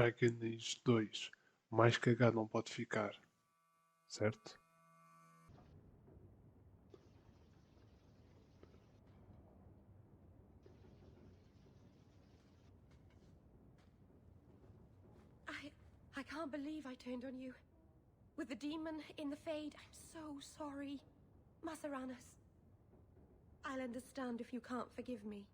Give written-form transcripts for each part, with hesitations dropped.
Dragonis 2. Mais cagado não pode ficar. Certo? I can't believe I turned on you. With the demon in the Fade, I'm so sorry. Masaranas. I'll understand if you can't forgive me.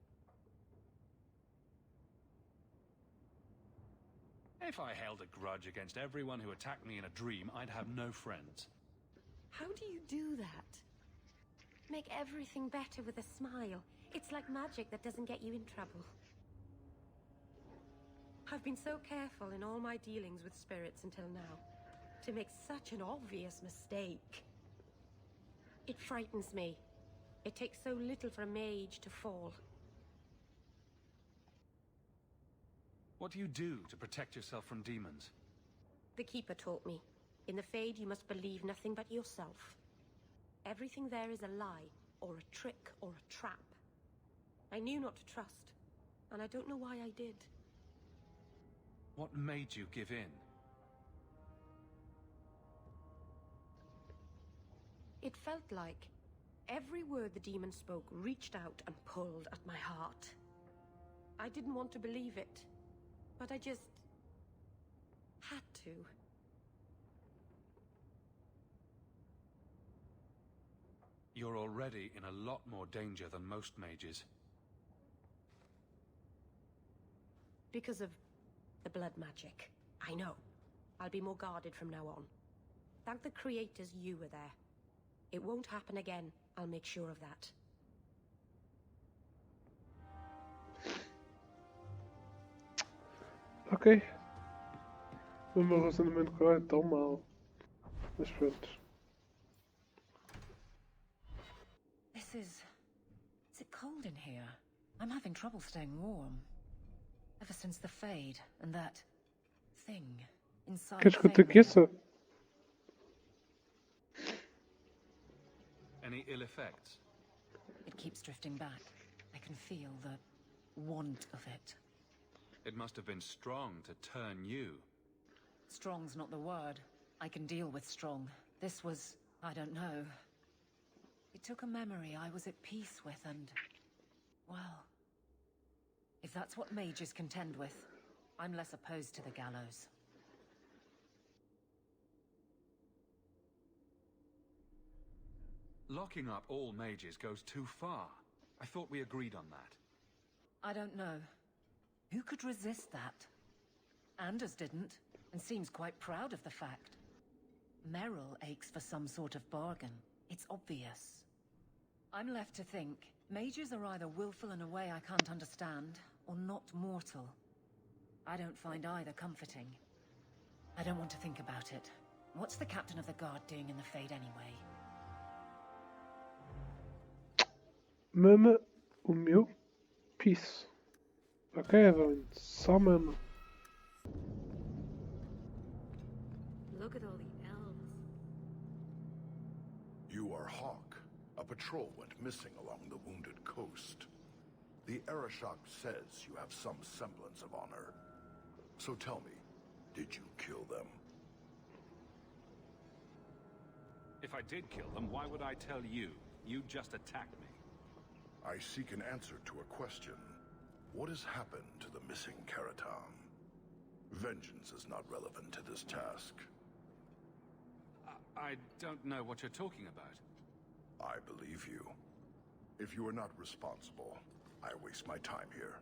If I held a grudge against everyone who attacked me in a dream, I'd have no friends. How do you do that? Make everything better with a smile. It's like magic that doesn't get you in trouble. I've been so careful in all my dealings with spirits until now, to make such an obvious mistake. It frightens me. It takes so little for a mage to fall. What do you do to protect yourself from demons? The Keeper taught me. In the Fade, you must believe nothing but yourself. Everything there is a lie, or a trick, or a trap. I knew not to trust, and I don't know why I did. What made you give in? It felt like every word the demon spoke reached out and pulled at my heart. I didn't want to believe it, but I just had to. You're already in a lot more danger than most mages. Because of the blood magic. I know. I'll be more guarded from now on. Thank the creators you were there. It won't happen again. I'll make sure of that. Ok. O meu relacionamento com ela é tão mau. Mas pronto. Is it cold in here? I'm having trouble staying warm. Ever since the Fade and that thing inside Queres que eu te Fade. aqueça? Any ill effects? It keeps drifting back. I can feel the want of it. It must have been strong to turn you. Strong's not the word. I can deal with strong. This was, I don't know. It took a memory I was at peace with and, well, if that's what mages contend with, I'm less opposed to the gallows. Locking up all mages goes too far. I thought we agreed on that. I don't know. Who could resist that? Anders didn't, and seems quite proud of the fact. Merrill aches for some sort of bargain. It's obvious. I'm left to think, mages are either willful in a way I can't understand, or not mortal. I don't find either comforting. I don't want to think about it. What's the captain of the guard doing in the Fade anyway? Mama o meu peace. Ok, Aveline. Só mama. Look at all the elves. You are Hawk. A patrol went missing along the Wounded Coast. The Arashok says you have some semblance of honor. So tell me, did you kill them? If I did kill them, why would I tell you? You just attacked me. I seek an answer to a question. What has happened to the missing Karatam? Vengeance is not relevant to this task. I don't know what you're talking about. I believe you. If you are not responsible, I waste my time here.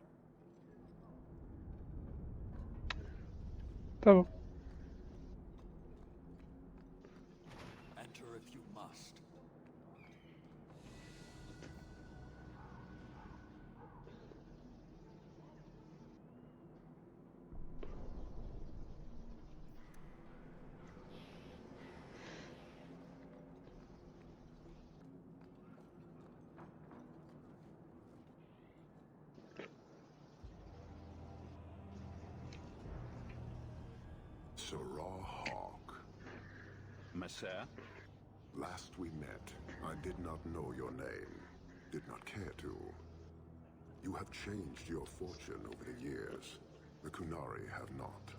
Tá bom. Enter if you must. Sarah Hawk. Messer? Last we met, I did not know your name. Did not care to. You have changed your fortune over the years. The Kunari have not.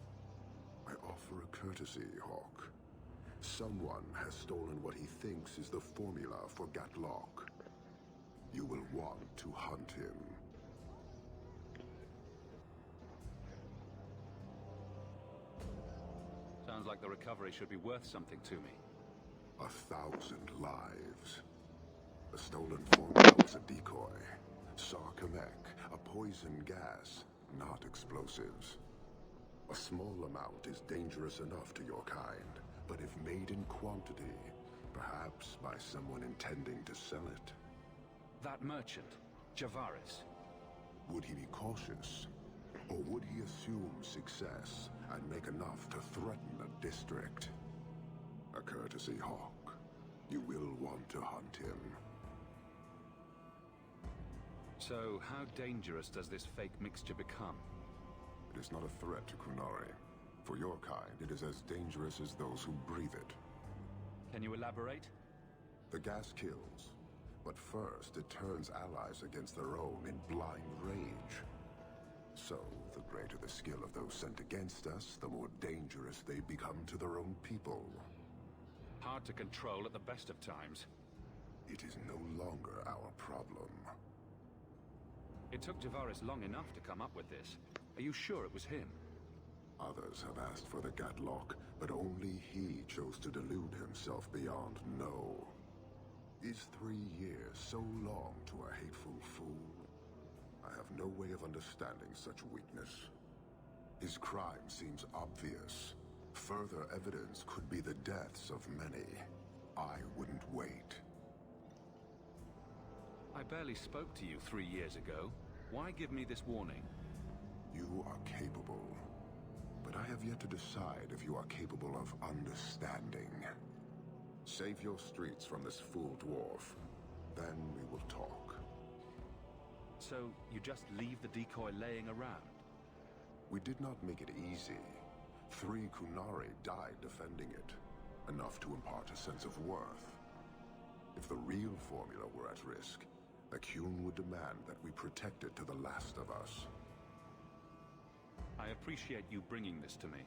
I offer a courtesy, Hawk. Someone has stolen what he thinks is the formula for Gatlock. You will want to hunt him. Sounds like the recovery should be worth something to me. 1,000 lives. The stolen formula was a decoy. Sarcomech, a poison gas, not explosives. A small amount is dangerous enough to your kind, but if made in quantity, perhaps by someone intending to sell it. That merchant, Javaris. Would he be cautious? Or would he assume success and make enough to threaten a district? A courtesy, Hawk. You will want to hunt him. So, how dangerous does this fake mixture become? It is not a threat to Kunari. For your kind, it is as dangerous as those who breathe it. Can you elaborate? The gas kills, but first it turns allies against their own in blind rage. So, the greater the skill of those sent against us, the more dangerous they become to their own people. Hard to control at the best of times. It is no longer our problem. It took Javaris long enough to come up with this. Are you sure it was him? Others have asked for the Gatlock, but only he chose to delude himself beyond no. Is 3 years so long to a hateful fool? I have no way of understanding such weakness. His crime seems obvious. Further evidence could be the deaths of many. I wouldn't wait. I barely spoke to you 3 years ago. Why give me this warning? You are capable, but I have yet to decide if you are capable of understanding. Save your streets from this fool dwarf, then we will talk. So, you just leave the decoy laying around? We did not make it easy. 3 Kunari died defending it, enough to impart a sense of worth. If the real formula were at risk, Akyun would demand that we protect it to the last of us. I appreciate you bringing this to me.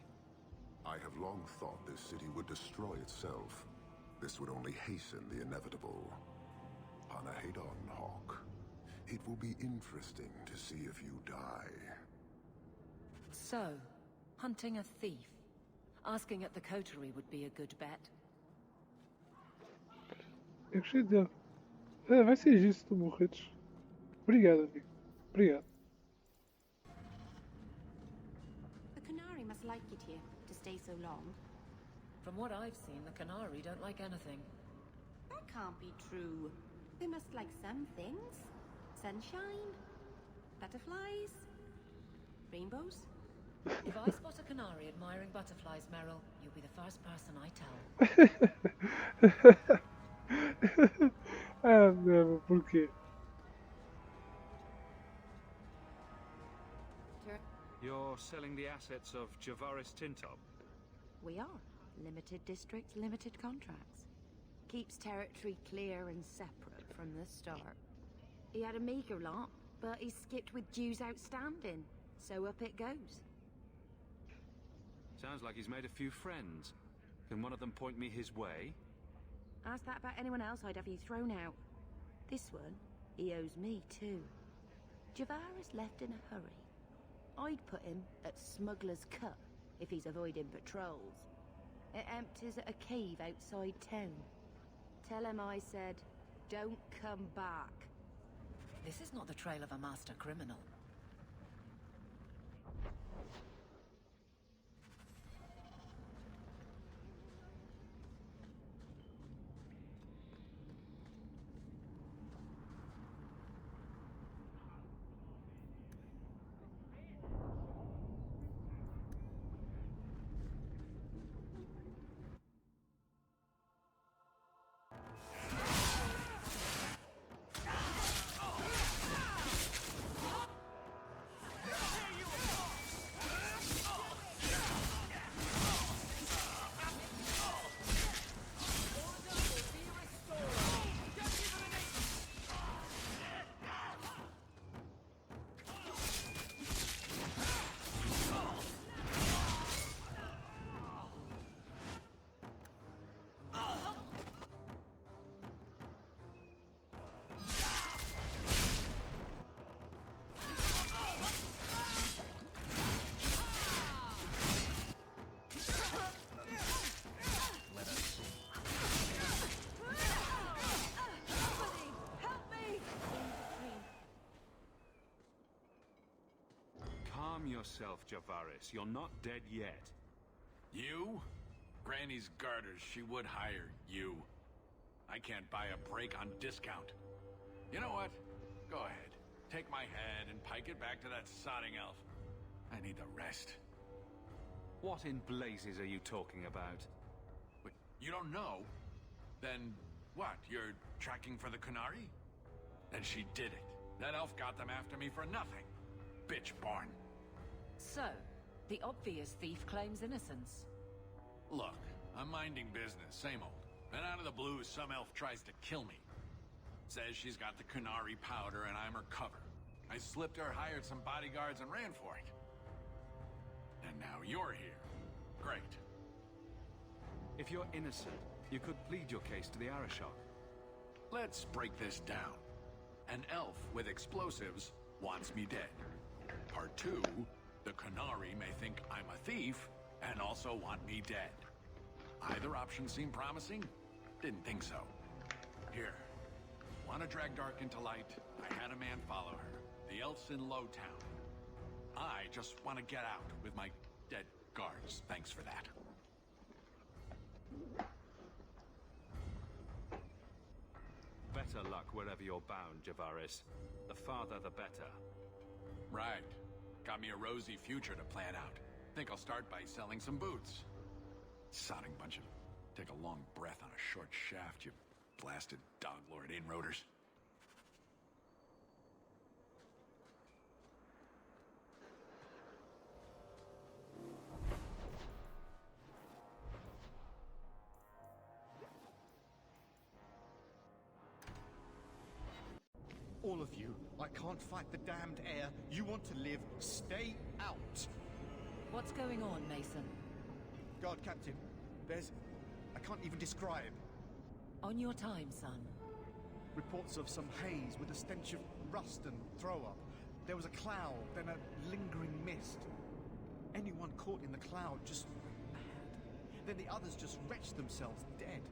I have long thought this city would destroy itself. This would only hasten the inevitable. Anahedon, Hawk. It will be interesting to see if you die. So, hunting a thief. Asking at the coterie would be a good bet. Eu gostei dele. Vai ser isso se tu morreres. Obrigado, amigo. Obrigado. The Canary must like it here, to stay so long. From what I've seen, the Canary don't like anything. That can't be true. They must like some things. Sunshine, butterflies, rainbows. If I spot a canary admiring butterflies, Meryl, you'll be the first person I tell. Ah, não, porquê? You're selling the assets of Javaris Tintop? We are. Limited districts, limited contracts. Keeps territory clear and separate from the start. He had a meager lot, but he skipped with dues outstanding. So up it goes. Sounds like he's made a few friends. Can one of them point me his way? Ask that about anyone else, I'd have you thrown out. This one, he owes me too. Javaris left in a hurry. I'd put him at Smuggler's Cut if he's avoiding patrols. It empties at a cave outside town. Tell him I said, don't come back. This is not the trail of a master criminal. yourself, Javaris. You're not dead yet. You? Granny's garters, she would hire you. I can't buy a break on discount. You know what? Go ahead. Take my head and pike it back to that sodding elf. I need the rest. What in blazes are you talking about? Wait, you don't know? Then what? You're tracking for the Qunari? Then she did it. That elf got them after me for nothing. Bitch born. So, the obvious thief claims innocence. Look, I'm minding business, same old. Then out of the blue, some elf tries to kill me. Says she's got the Qunari powder and I'm her cover. I slipped her, hired some bodyguards, and ran for it. And now you're here. Great. If you're innocent, you could plead your case to the Arashok. Let's break this down. An elf with explosives wants me dead. Part 2, the Qunari may think I'm a thief and also want me dead. Either option seem promising? Didn't think so. Here. Want to drag Dark into light? I had a man follow her. The elf's in Lowtown. I just want to get out with my dead guards. Thanks for that. Better luck wherever you're bound, Javaris. The farther, the better. Right. Got me a rosy future to plan out. Think I'll start by selling some boots. Sodding bunch of... Take a long breath on a short shaft, you blasted dog lord inroaders. All of you, I can't fight the damned air. You want to live, stay out. What's going on, Mason? Guard Captain, there's... I can't even describe. On your time, son. Reports of some haze with a stench of rust and throw-up. There was a cloud, then a lingering mist. Anyone caught in the cloud just mad. Then the others just wretched themselves dead.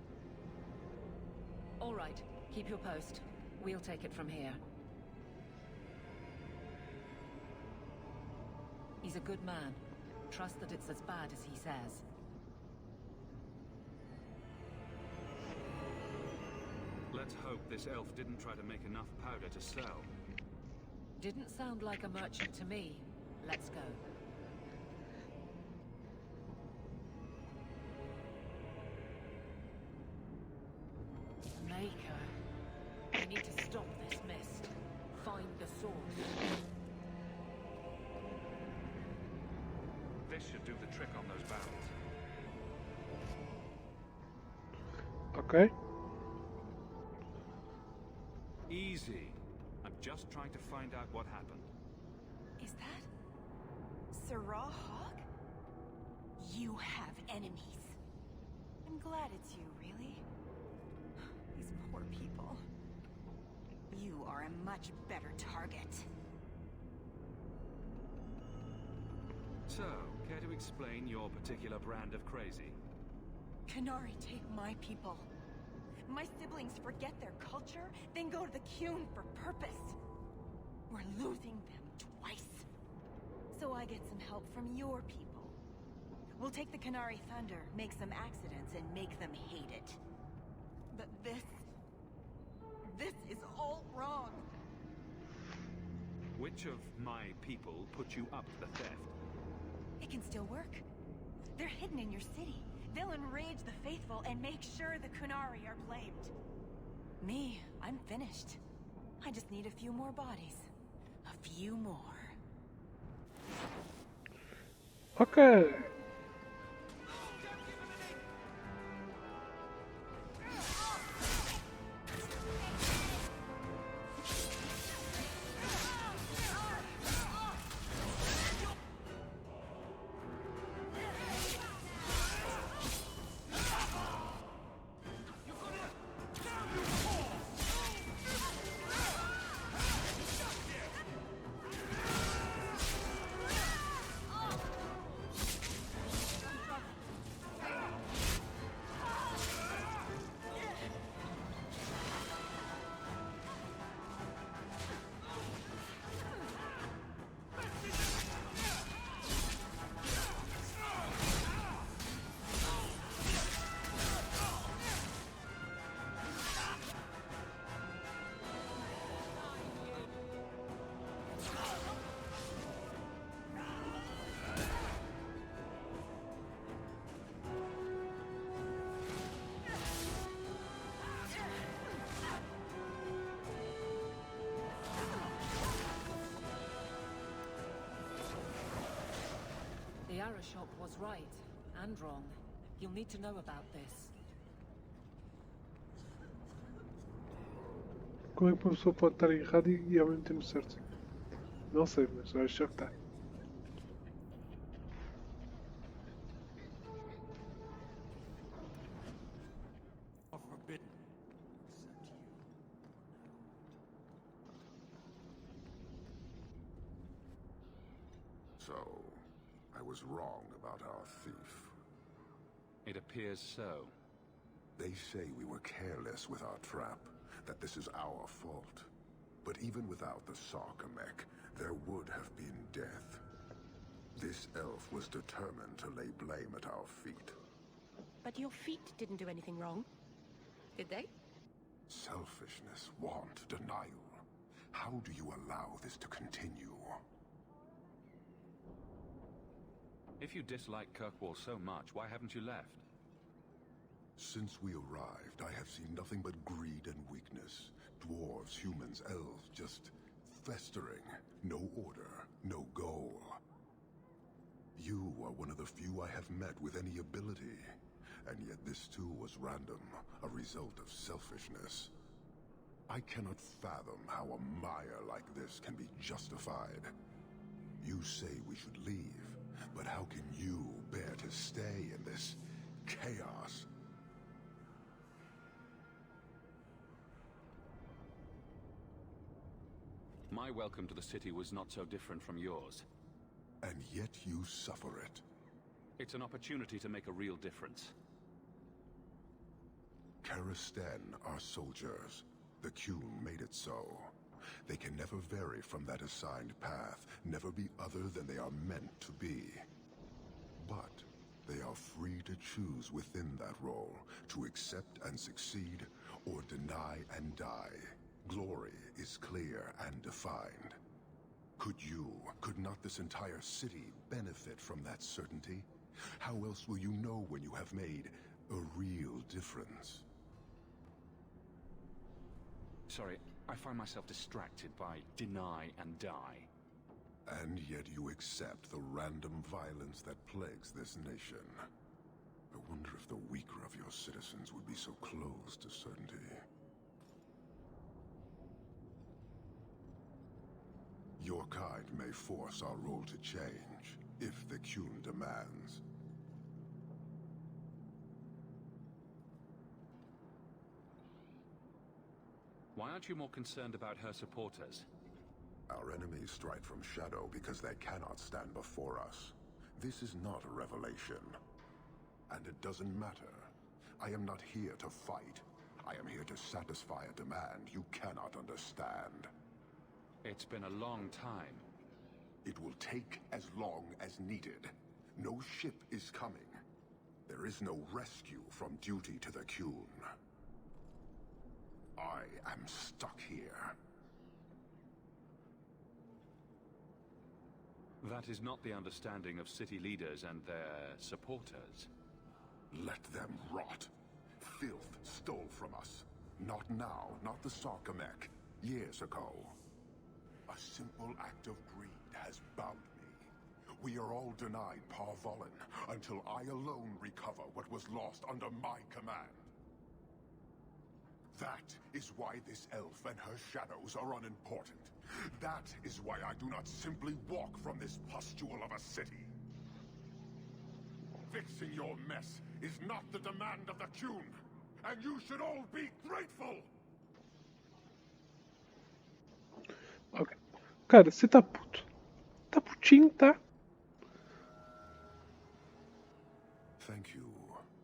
All right, keep your post. We'll take it from here. He's a good man. Trust that it's as bad as he says. Let's hope this elf didn't try to make enough powder to sell. Didn't sound like a merchant to me. Let's go. Maker. We need to stop this mist. Find the source. This should do the trick on those barrels. Okay. Easy. I'm just trying to find out what happened. Is that Sarah Hawk? You have enemies. I'm glad it's you, really. These poor people. You are a much better target. So, care to explain your particular brand of crazy? Qunari take my people. My siblings forget their culture, then go to the Qun for purpose. We're losing them twice. So I get some help from your people. We'll take the Qunari thunder, make some accidents, and make them hate it. But this is all wrong. Which of my people put you up to the theft? It can still work. They're hidden in your city. They'll enrage the faithful and make sure the Qunari are blamed. Me, I'm finished. I just need a few more bodies. A few more. Okay. Arashok was right, and wrong. You'll need to know about this. Como é que uma pessoa pode estar errada e ao mesmo tempo certo? Não sei, mas acho que está. Forbidden. So, I was wrong about our thief. It appears so. They say we were careless with our trap, that this is our fault. But even without the Sarkamek, there would have been death. This elf was determined to lay blame at our feet. But your feet didn't do anything wrong, did they? Selfishness, want, denial. How do you allow this to continue? If you dislike Kirkwall so much, why haven't you left? Since we arrived, I have seen nothing but greed and weakness. Dwarves, humans, elves, just festering. No order, no goal. You are one of the few I have met with any ability. And yet this too was random, a result of selfishness. I cannot fathom how a mire like this can be justified. You say we should leave, but how can you bear to stay in this chaos? My welcome to the city was not so different from yours. And yet you suffer it. It's an opportunity to make a real difference. Karistan are soldiers. The Qun made it so. They can never vary from that assigned path, never be other than they are meant to be. But they are free to choose within that role, to accept and succeed, or deny and die. Glory is clear and defined. Could not this entire city benefit from that certainty? How else will you know when you have made a real difference? Sorry, I find myself distracted by deny and die. And yet you accept the random violence that plagues this nation. I wonder if the weaker of your citizens would be so close to certainty. Your kind may force our role to change, if the Qun demands. Why aren't you more concerned about her supporters? Our enemies strike from shadow because they cannot stand before us. This is not a revelation. And it doesn't matter. I am not here to fight. I am here to satisfy a demand you cannot understand. It's been a long time. It will take as long as needed. No ship is coming. There is no rescue from duty to the Qun. I am stuck here. That is not the understanding of city leaders and their supporters. Let them rot. Filth stole from us. Not now, not the Sarkamek. Years ago. A simple act of greed has bound me. We are all denied Parvolin until I alone recover what was lost under my command. That is why this elf and her shadows are unimportant. That is why I do not simply walk from this pustule of a city. Fixing your mess is not the demand of the Qun, and you should all be grateful! Ok. Cara, você tá puto. Tá putinho, tá? Thank you,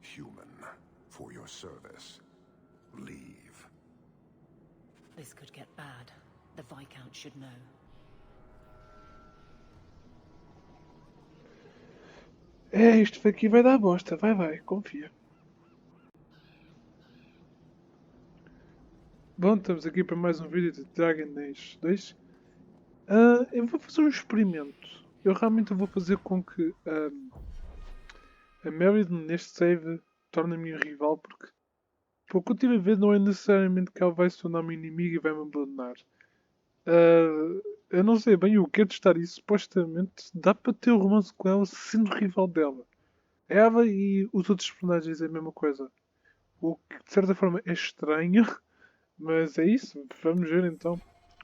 human, for your service. Leave. This could get bad. The Viscount should know. É, isto aqui vai dar bosta. Vai, confia. Bom, estamos aqui para mais um vídeo de Dragon Age 2. Eu vou fazer um experimento. Eu realmente vou fazer com que a Meriden neste save torne-me um rival, porque pelo que eu tive a ver não é necessariamente que ela vai se tornar uma inimiga e vai me abandonar. Eu não sei bem o que é de estar e supostamente dá para ter um romance com ela sendo rival dela. Ela e os outros personagens é a mesma coisa. O que de certa forma é estranho, mas é isso. Vamos ver então.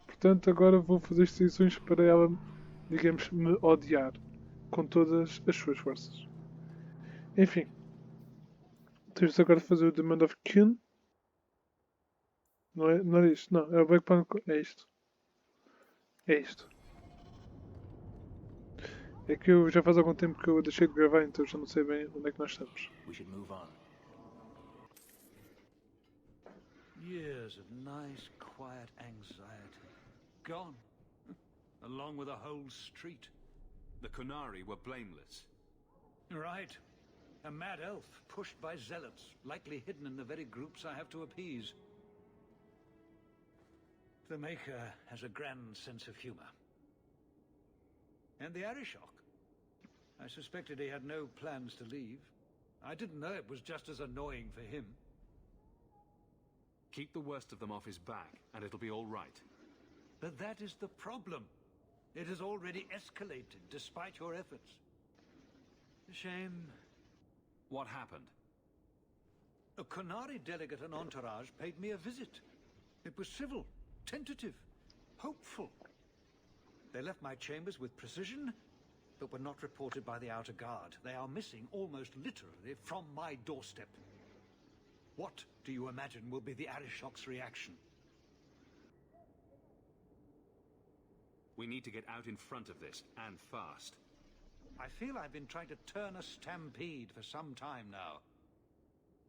Portanto, agora vou fazer as decisões para ela, digamos, me odiar com todas as suas forças. Enfim, temos agora de fazer o Demand of Kin. Não é isto, não. É o Backpack. É isto. É isto. É que eu já faz algum tempo que eu deixei de gravar, então já não sei bem onde é que nós estamos. We should move on. Years of nice, quiet anxiety. Gone. Along with a whole street. The Kunari were blameless. Right. A mad elf, pushed by zealots, likely hidden in the very groups I have to appease. The Maker has a grand sense of humor. And the Arishok. I suspected he had no plans to leave. I didn't know it was just as annoying for him. Keep the worst of them off his back, and it'll be all right. But that is the problem. It has already escalated, despite your efforts. A shame. What happened? A Kunari delegate and entourage paid me a visit. It was civil, tentative, hopeful. They left my chambers with precision, but were not reported by the outer guard. They are missing almost literally from my doorstep. What do you imagine will be the Arishok's reaction? We need to get out in front of this, and fast. I feel I've been trying to turn a stampede for some time now.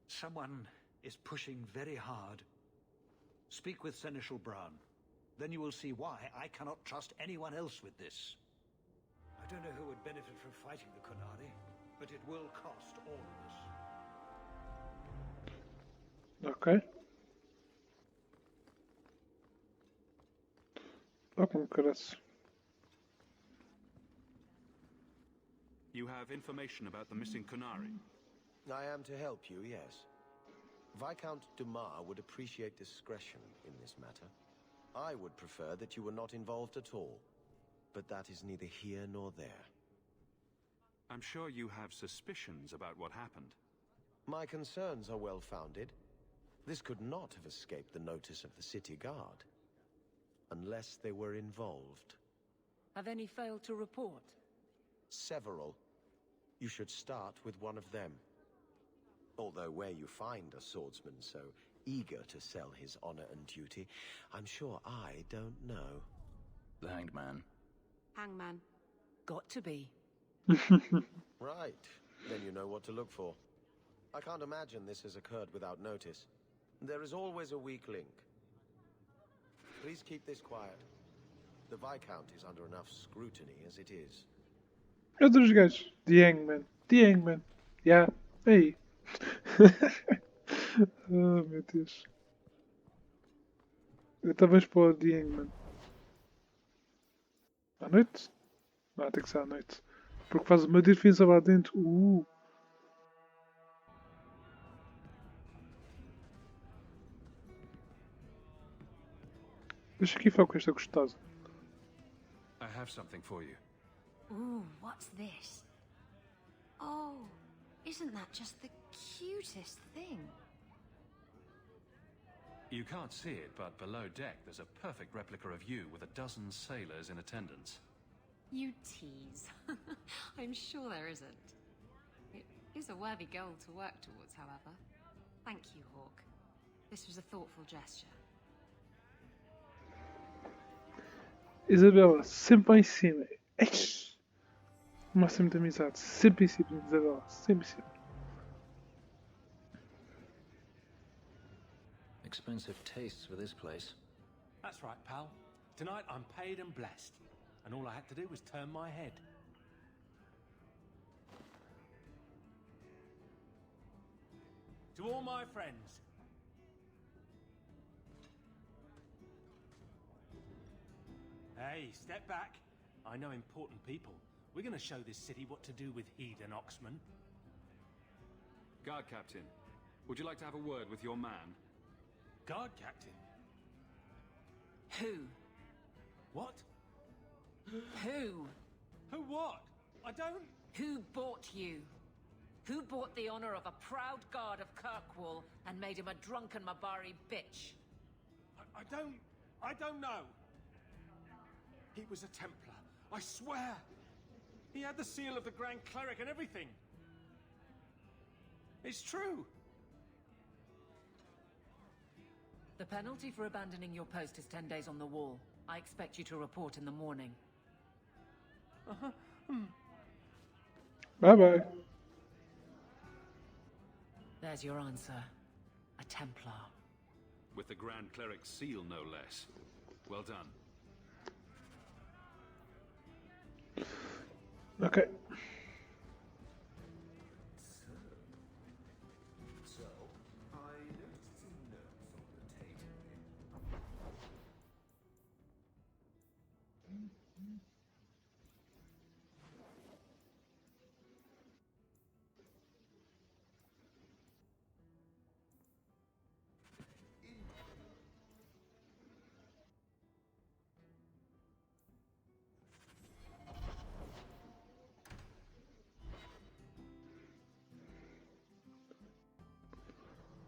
Someone is pushing very hard. Speak with Seneschal Brown. Then you will see why I cannot trust anyone else with this. I don't know who would benefit from fighting the Kunari, but it will cost all of us. Ok. Oh, como carece. You have information about the missing Kunari? I am to help you, yes. Viscount Dumas would appreciate discretion in this matter. I would prefer that you were not involved at all. But that is neither here nor there. I'm sure you have suspicions about what happened. My concerns are well-founded. This could not have escaped the notice of the city guard. Unless they were involved. Have any failed to report? Several. You should start with one of them. Although where you find a swordsman so eager to sell his honor and duty, I'm sure I don't know. The Hanged Man. Hangman. Got to be. Right. Then you know what to look for. I can't imagine this has occurred without notice. There is always a weak link. Please keep this quiet. The Viscount is under enough scrutiny as it is. Outros gajos. The Hangman. The Hangman. Yeah. Aí. Oh, meu Deus. Eu estava a expor The Hangman. À noite? Ah, tem que ser à noite. Porque faz uma defesa lá dentro. Deixa aqui falar com esta gostosa. I have something for you. Ooh, what's this? Oh, isn't that just the cutest thing? You can't see it, but below deck there's a perfect replica of you with a dozen sailors in attendance. You tease. I'm sure there isn't. It is a worthy goal to work towards, however. Thank you, Hawk. This was a thoughtful gesture. Isabela, sempre lá em cima. Eish! O máximo de amizade. Sempre em cima, Isabela. Sempre em cima. Expensive tastes for this place. That's right, pal. Tonight I'm paid and blessed. And all I had to do was turn my head. To all my friends. Hey, step back. I know important people. We're going to show this city what to do with Heed and Oxman. Guard Captain, would you like to have a word with your man? Guard Captain? Who? What? Who? Who what? I don't... Who bought you? Who bought the honor of a proud guard of Kirkwall and made him a drunken Mabari bitch? I don't know. He was a Templar, I swear. He had the seal of the Grand Cleric and everything. It's true. The penalty for abandoning your post is 10 days on the wall. I expect you to report in the morning. Bye-bye. There's your answer. A Templar. With the Grand Cleric's seal, no less. Well done. Okay. So, I noticed some notes on the table.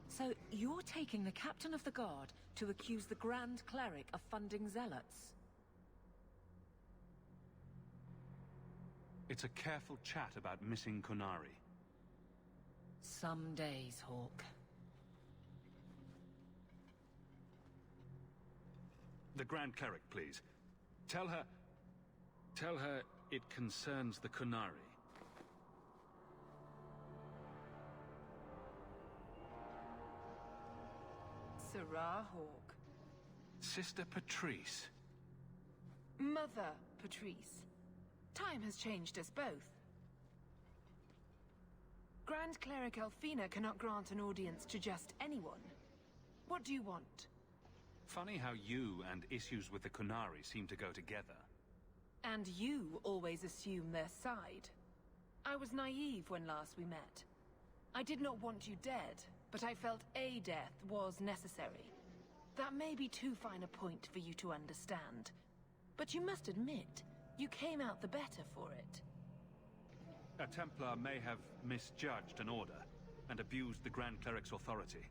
So, you're taking the captain of the guard to accuse the Grand Cleric of funding zealots? It's a careful chat about missing Kunari. Some days, Hawk. The Grand Cleric, please. Tell her it concerns the Kunari. Sarah Hawk. Sister Patrice. Mother Patrice. Time has changed us both. Grand Cleric Elfina cannot grant an audience to just anyone. What do you want? Funny how you and issues with the Kunari seem to go together. And you always assume their side. I was naive when last we met. I did not want you dead, but I felt a death was necessary. That may be too fine a point for you to understand. But you must admit, you came out the better for it. A Templar may have misjudged an order and abused the Grand Cleric's authority.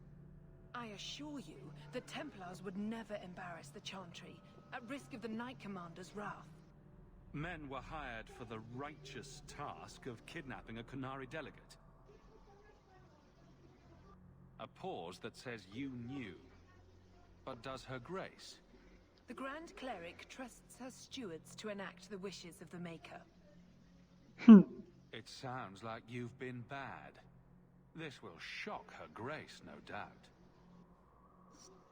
I assure you, the Templars would never embarrass the Chantry, at risk of the Knight Commander's wrath. Men were hired for the righteous task of kidnapping a Kunari delegate. A pause that says you knew. But does her grace? The Grand Cleric trusts her stewards to enact the wishes of the Maker. It sounds like you've been bad. This will shock her grace, no doubt.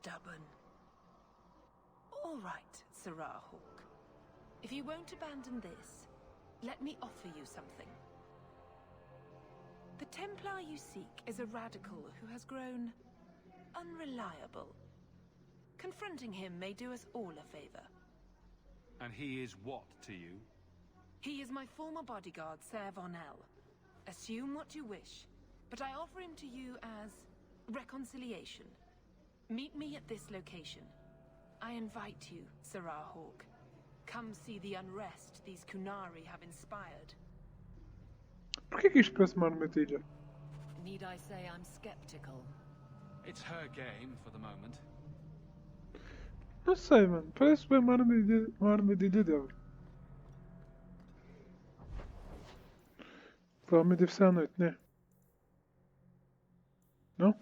Stubborn. All right, Sarah Hawk. If you won't abandon this, let me offer you something. The Templar you seek is a radical who has grown unreliable. Confronting him may do us all a favor. And he is what to you? He is my former bodyguard, Ser Vonel. Assume what you wish, but I offer him to you as reconciliation. Meet me at this location. I invite you, Sarah Hawk. Come see the unrest these Kunari have inspired. Por que isto parece uma armadilha? Need I say I'm skeptical? It's her game for the moment. Não sei, mano. Parece bem uma armadilha dele. Provavelmente deve ser à noite, né? Não?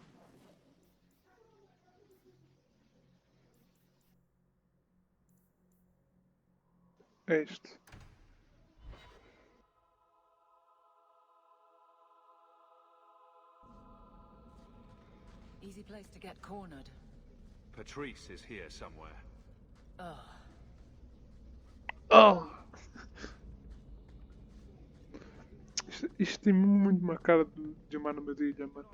É este. Easy place to get cornered. Patrice is here somewhere. Ugh. Oh! Isto tem muito uma cara de uma armadilha, mano.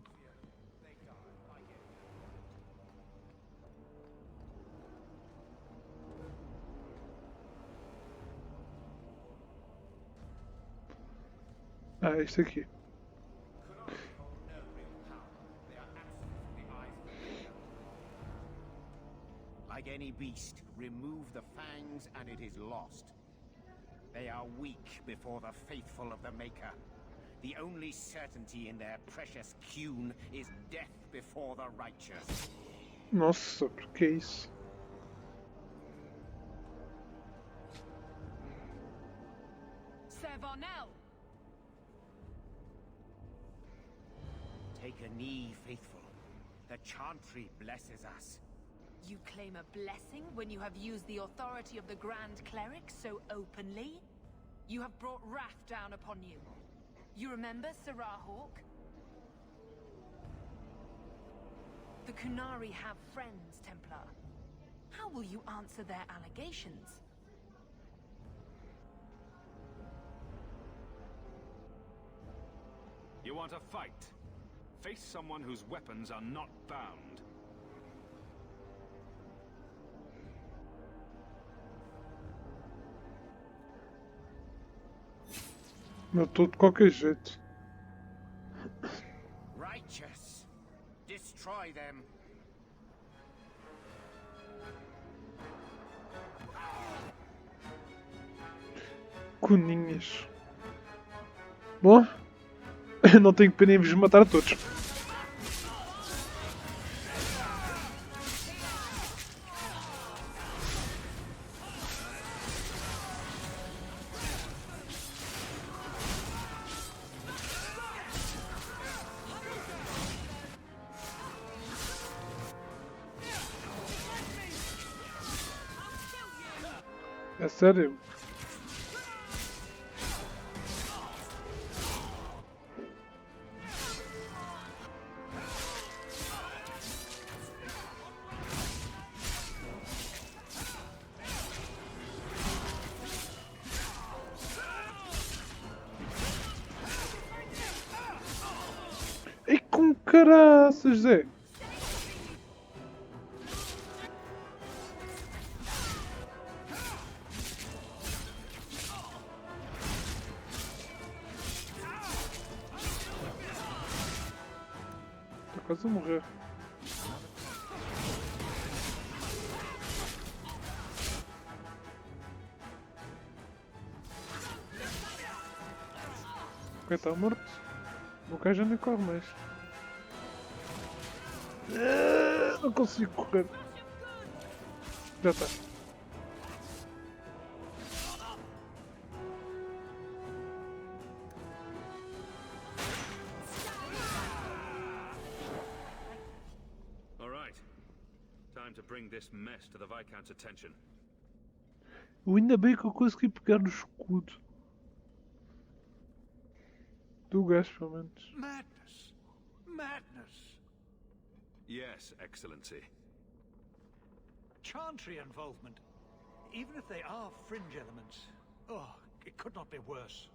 Ah, este aqui. Like any beast, remove the fangs and it is lost. They are weak before the faithful of the Maker. The only certainty in their precious Qun is death before the righteous. Nossa, por que isso? Servanel! Take a knee, faithful. The chantry blesses us. You claim a blessing when you have used the authority of the Grand Cleric so openly? You have brought wrath down upon you. You remember Sarah Hawk? The Kunari have friends, Templar. How will you answer their allegations? You want a fight? Face someone whose weapons are not bound. Eu estou de qualquer jeito. Righteous. Destroy them. Coninhas. Bom, eu não tenho pena em vos matar a todos. É sério? E com caraças, Zé? Estou quase a morrer. Ok, está morto. O cara já nem corre mais. Não consigo correr. Já está. All right. Time to bring this mess to the Viscount's attention. Ainda bem que eu consegui pegar no escudo. Do gajo, pelo menos. Madness! Madness! Yes, Excellency. Chantry involvement. Even if they are fringe elements. Oh, it could not be worse.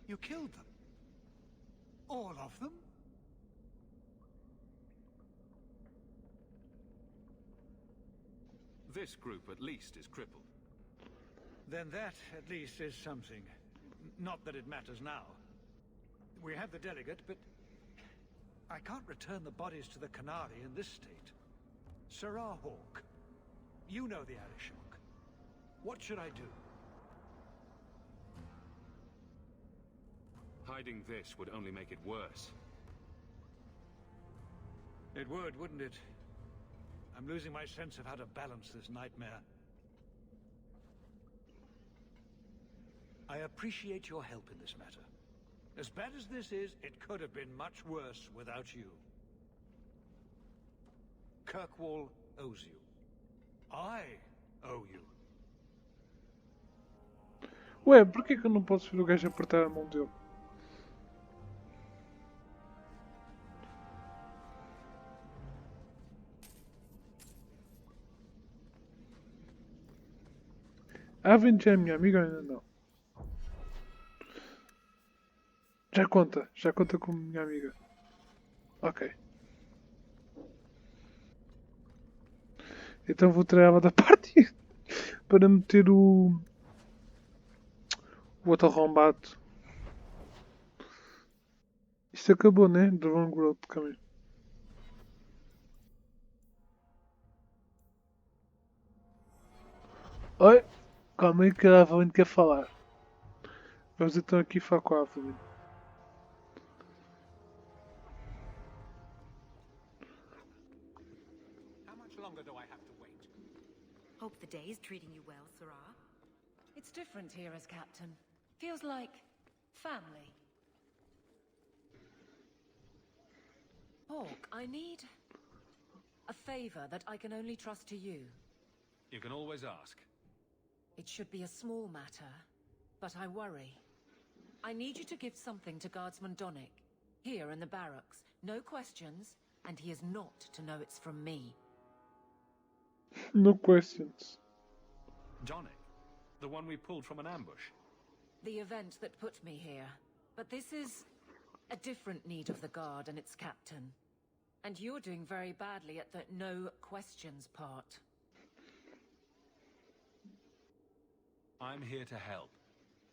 You killed them? All of them? This group, at least, is crippled. Then that, at least, is something. Not that it matters now. We have the delegate, but I can't return the bodies to the Canary in this state. Sarah Hawk, you know the Arishok. What should I do? Hiding this would only make it worse. It would, wouldn't it? I'm losing my sense of how to balance this nightmare. I appreciate your help in this matter. As bad as this is, it could have been much worse without you. Kirkwall owes you. I owe you. Ué, porquê que eu não posso ver o gajo apertar a mão dele? A Aveline já é minha amiga ou ainda não? Já conta como minha amiga. Ok. Então vou tirar ela da parte para meter o outro arrombado Isto acabou, né? The Wrong Road Coming. Oi! Calma aí que a Aveline quer falar. Vamos então aqui falar com a Aveline. How much longer do I have to wait? Hope the day is treating you well, Sarah. It's different here as captain. Feels like family. Hawk, I need a favor that I can only trust to you. You can always ask. It should be a small matter, but I worry. I need you to give something to Guardsman Donnick, here in the barracks. No questions, and he is not to know it's from me. No questions. Donnick? The one we pulled from an ambush? The event that put me here. But this is a different need of the Guard and its captain. And you're doing very badly at the no questions part. I'm here to help,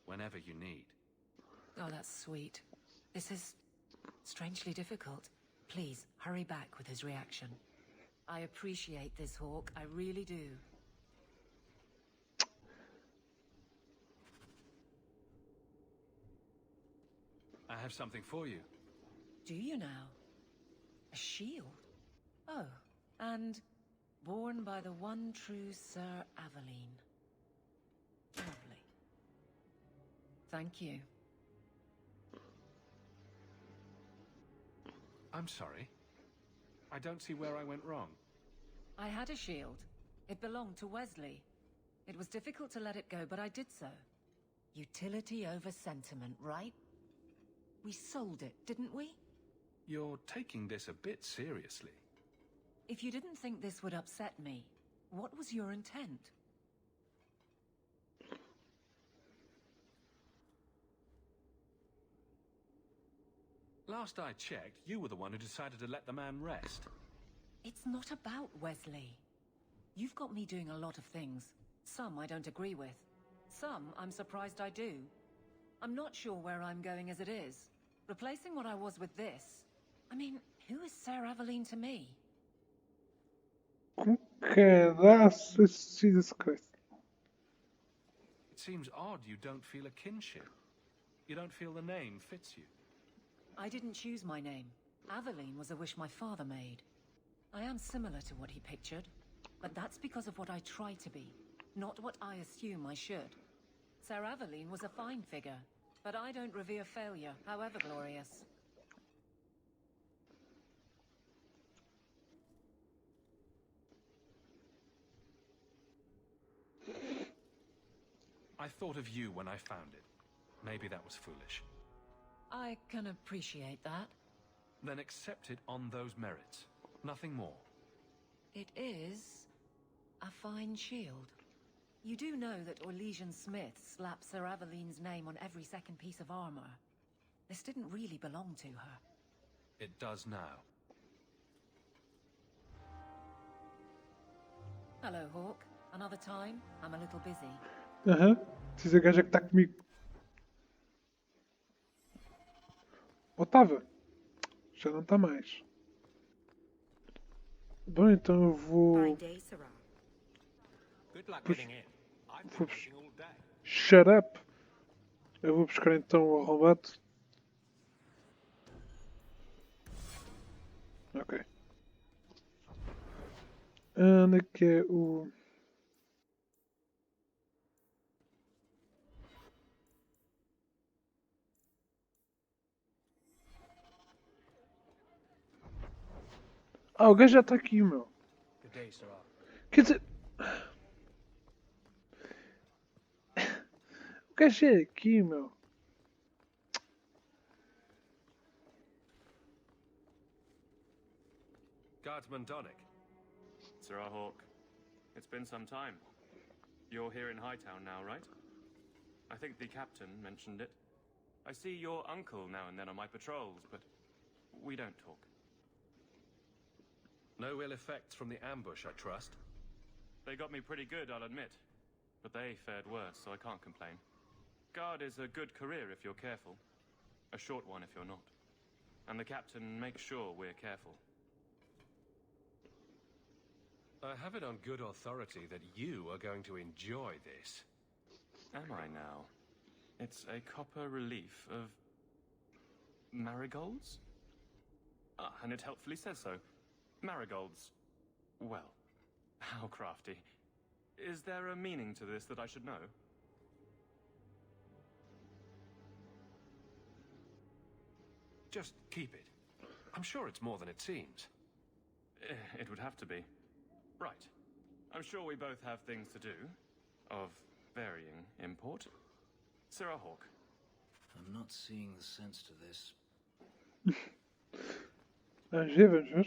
whenever you need. Oh, that's sweet. This is strangely difficult. Please, hurry back with his reaction. I appreciate this, Hawk. I really do. I have something for you. Do you now? A shield? Oh, and borne by the one true Sir Aveline. Lovely. Thank you. I'm sorry. I don't see where I went wrong. I had a shield. It belonged to Wesley. It was difficult to let it go, but I did so. Utility over sentiment, right? We sold it, didn't we? You're taking this a bit seriously. If you didn't think this would upset me, what was your intent? Last I checked, you were the one who decided to let the man rest. It's not about Wesley. You've got me doing a lot of things. Some I don't agree with. Some I'm surprised I do. I'm not sure where I'm going as it is. Replacing what I was with this. I mean, who is Sir Aveline to me? Com caraças, Jesus Christ. It seems odd you don't feel a kinship. You don't feel the name fits you. I didn't choose my name. Aveline was a wish my father made. I am similar to what he pictured, but that's because of what I try to be, not what I assume I should. Sir Aveline was a fine figure, but I don't revere failure, however glorious. I thought of you when I found it. Maybe that was foolish. I can appreciate that. Then accept it on those merits. Nothing more. It is a fine shield. You do know that Orlesian Smith slapped Sir Aveline's name on every second piece of armor. This didn't really belong to her. It does now. Hello, Hawk. Another time? I'm a little busy. Aham. Precisa gaja que está comigo. Ou estava? Já não está mais. Bom, então eu vou. Fine day, Sarah. Good luck Push. getting in. I've Vou been waiting all day. Shut up! Eu vou buscar então o arrombado. Ok. Onde é que é o. Ah, o gajo já está aqui, meu. Good day, Sarah. Quer dizer. O gajo é aqui, meu. Guardsman Donnick. Sarah Hawk, it's been some time. You're here in Hightown now, right? I think the captain mentioned it. I see your uncle now and then on my patrols, but we don't talk. No ill effects from the ambush, I trust. They got me pretty good, I'll admit. But they fared worse, so I can't complain. Guard is a good career if you're careful. A short one if you're not. and the captain makes sure we're careful. I have it on good authority that you are going to enjoy this. Am I now? It's a copper relief of marigolds? Ah, and it helpfully says so. Marigolds. Well, how crafty. Is there a meaning to this that I should know? Just keep it. I'm sure it's more than it seems. It would have to be. Right. I'm sure we both have things to do, of varying import. Sirrah Hawk. I'm not seeing the sense to this. Vamos ver, vamos ver.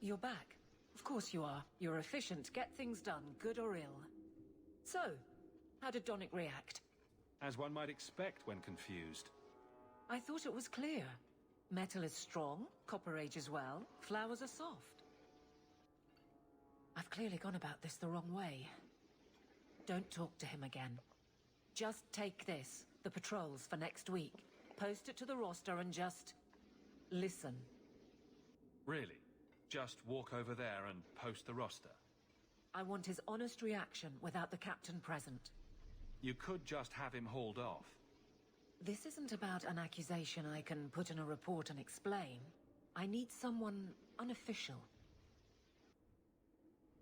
You're back. Of course you are. You're efficient. Get things done, good or ill. So, how did Donick react? As one might expect when confused. I thought it was clear. Metal is strong, copper ages well, flowers are soft. I've clearly gone about this the wrong way. Don't talk to him again. Just take this, the patrols for next week. Post it to the roster and just listen. Really? Just walk over there and post the roster? I want his honest reaction without the captain present. You could just have him hauled off. This isn't about an accusation I can put in a report and explain. I need someone unofficial.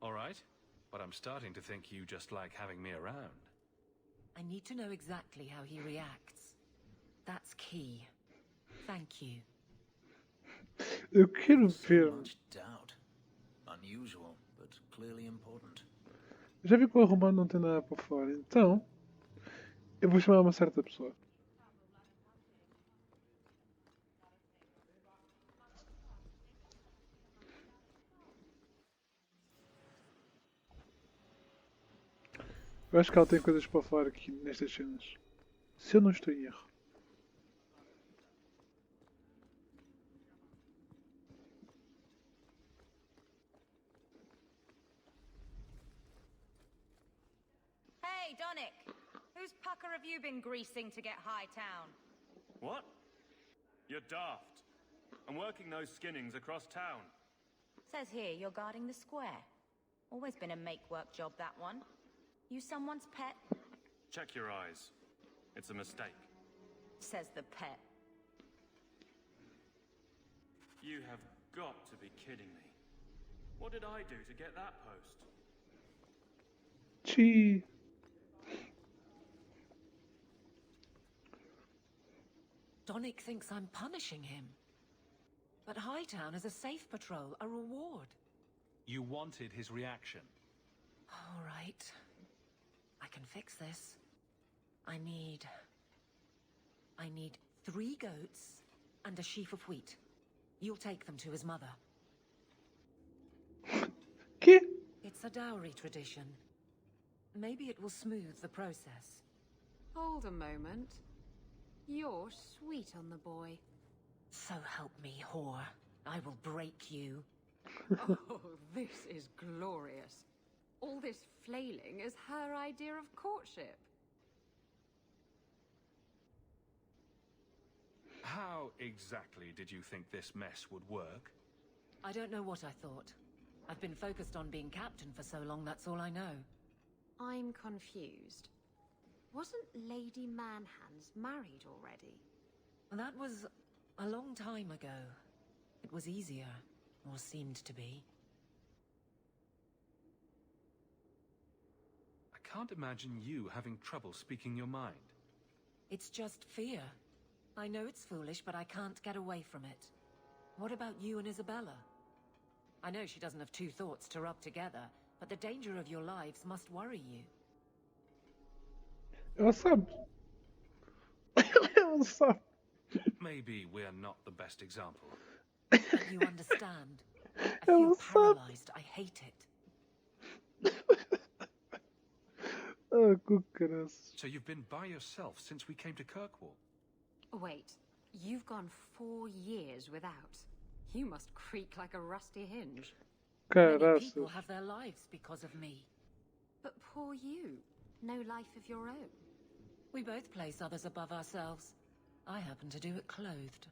All right, but I'm starting to think you just like having me around. I need to know exactly how he reacts. That's key. Thank you. Eu quero ver. Much doubt. Unusual, but clearly important. Já vi que o arrumado não tem nada para fora, então eu vou chamar uma certa pessoa. Eu acho que ela tem coisas para falar aqui nestas cenas. Se eu não estou em erro. Hey, Donick! Whose pucker have you been greasing to get Hightown? What? You're daft. I'm working those skinnings across town. Says here you're guarding the square. Always been a make-work job, that one. You someone's pet? Check your eyes. It's a mistake. Says the pet. You have got to be kidding me. What did I do to get that post? Gee. Donick thinks I'm punishing him. But Hightown is a safe patrol, a reward. You wanted his reaction. All right. I can fix this. I need 3 goats and a sheaf of wheat. You'll take them to his mother. Que? It's a dowry tradition. Maybe it will smooth the process. Hold a moment. You're sweet on the boy. So help me, whore. I will break you. Oh, this is glorious. All this flailing is her idea of courtship. How exactly did you think this mess would work? I don't know what I thought. I've been focused on being captain for so long, that's all I know. I'm confused. Wasn't Lady Manhands married already? That was a long time ago. It was easier, or seemed to be. I can't imagine you having trouble speaking your mind. It's just fear. I know it's foolish, but I can't get away from it. What about you and Isabella? I know she doesn't have 2 thoughts to rub together, but the danger of your lives must worry you. Ela sabe. Ela sabe. Maybe we're not the best example. But you understand. I feel paralyzed. I hate it. Oh, goodness. So you've been by yourself since we came to Kirkwall? Wait, you've gone 4 years without. You must creak like a rusty hinge. Many people have their lives because of me. But poor you. No life of your own. We both place others above ourselves. I happen to do it clothed.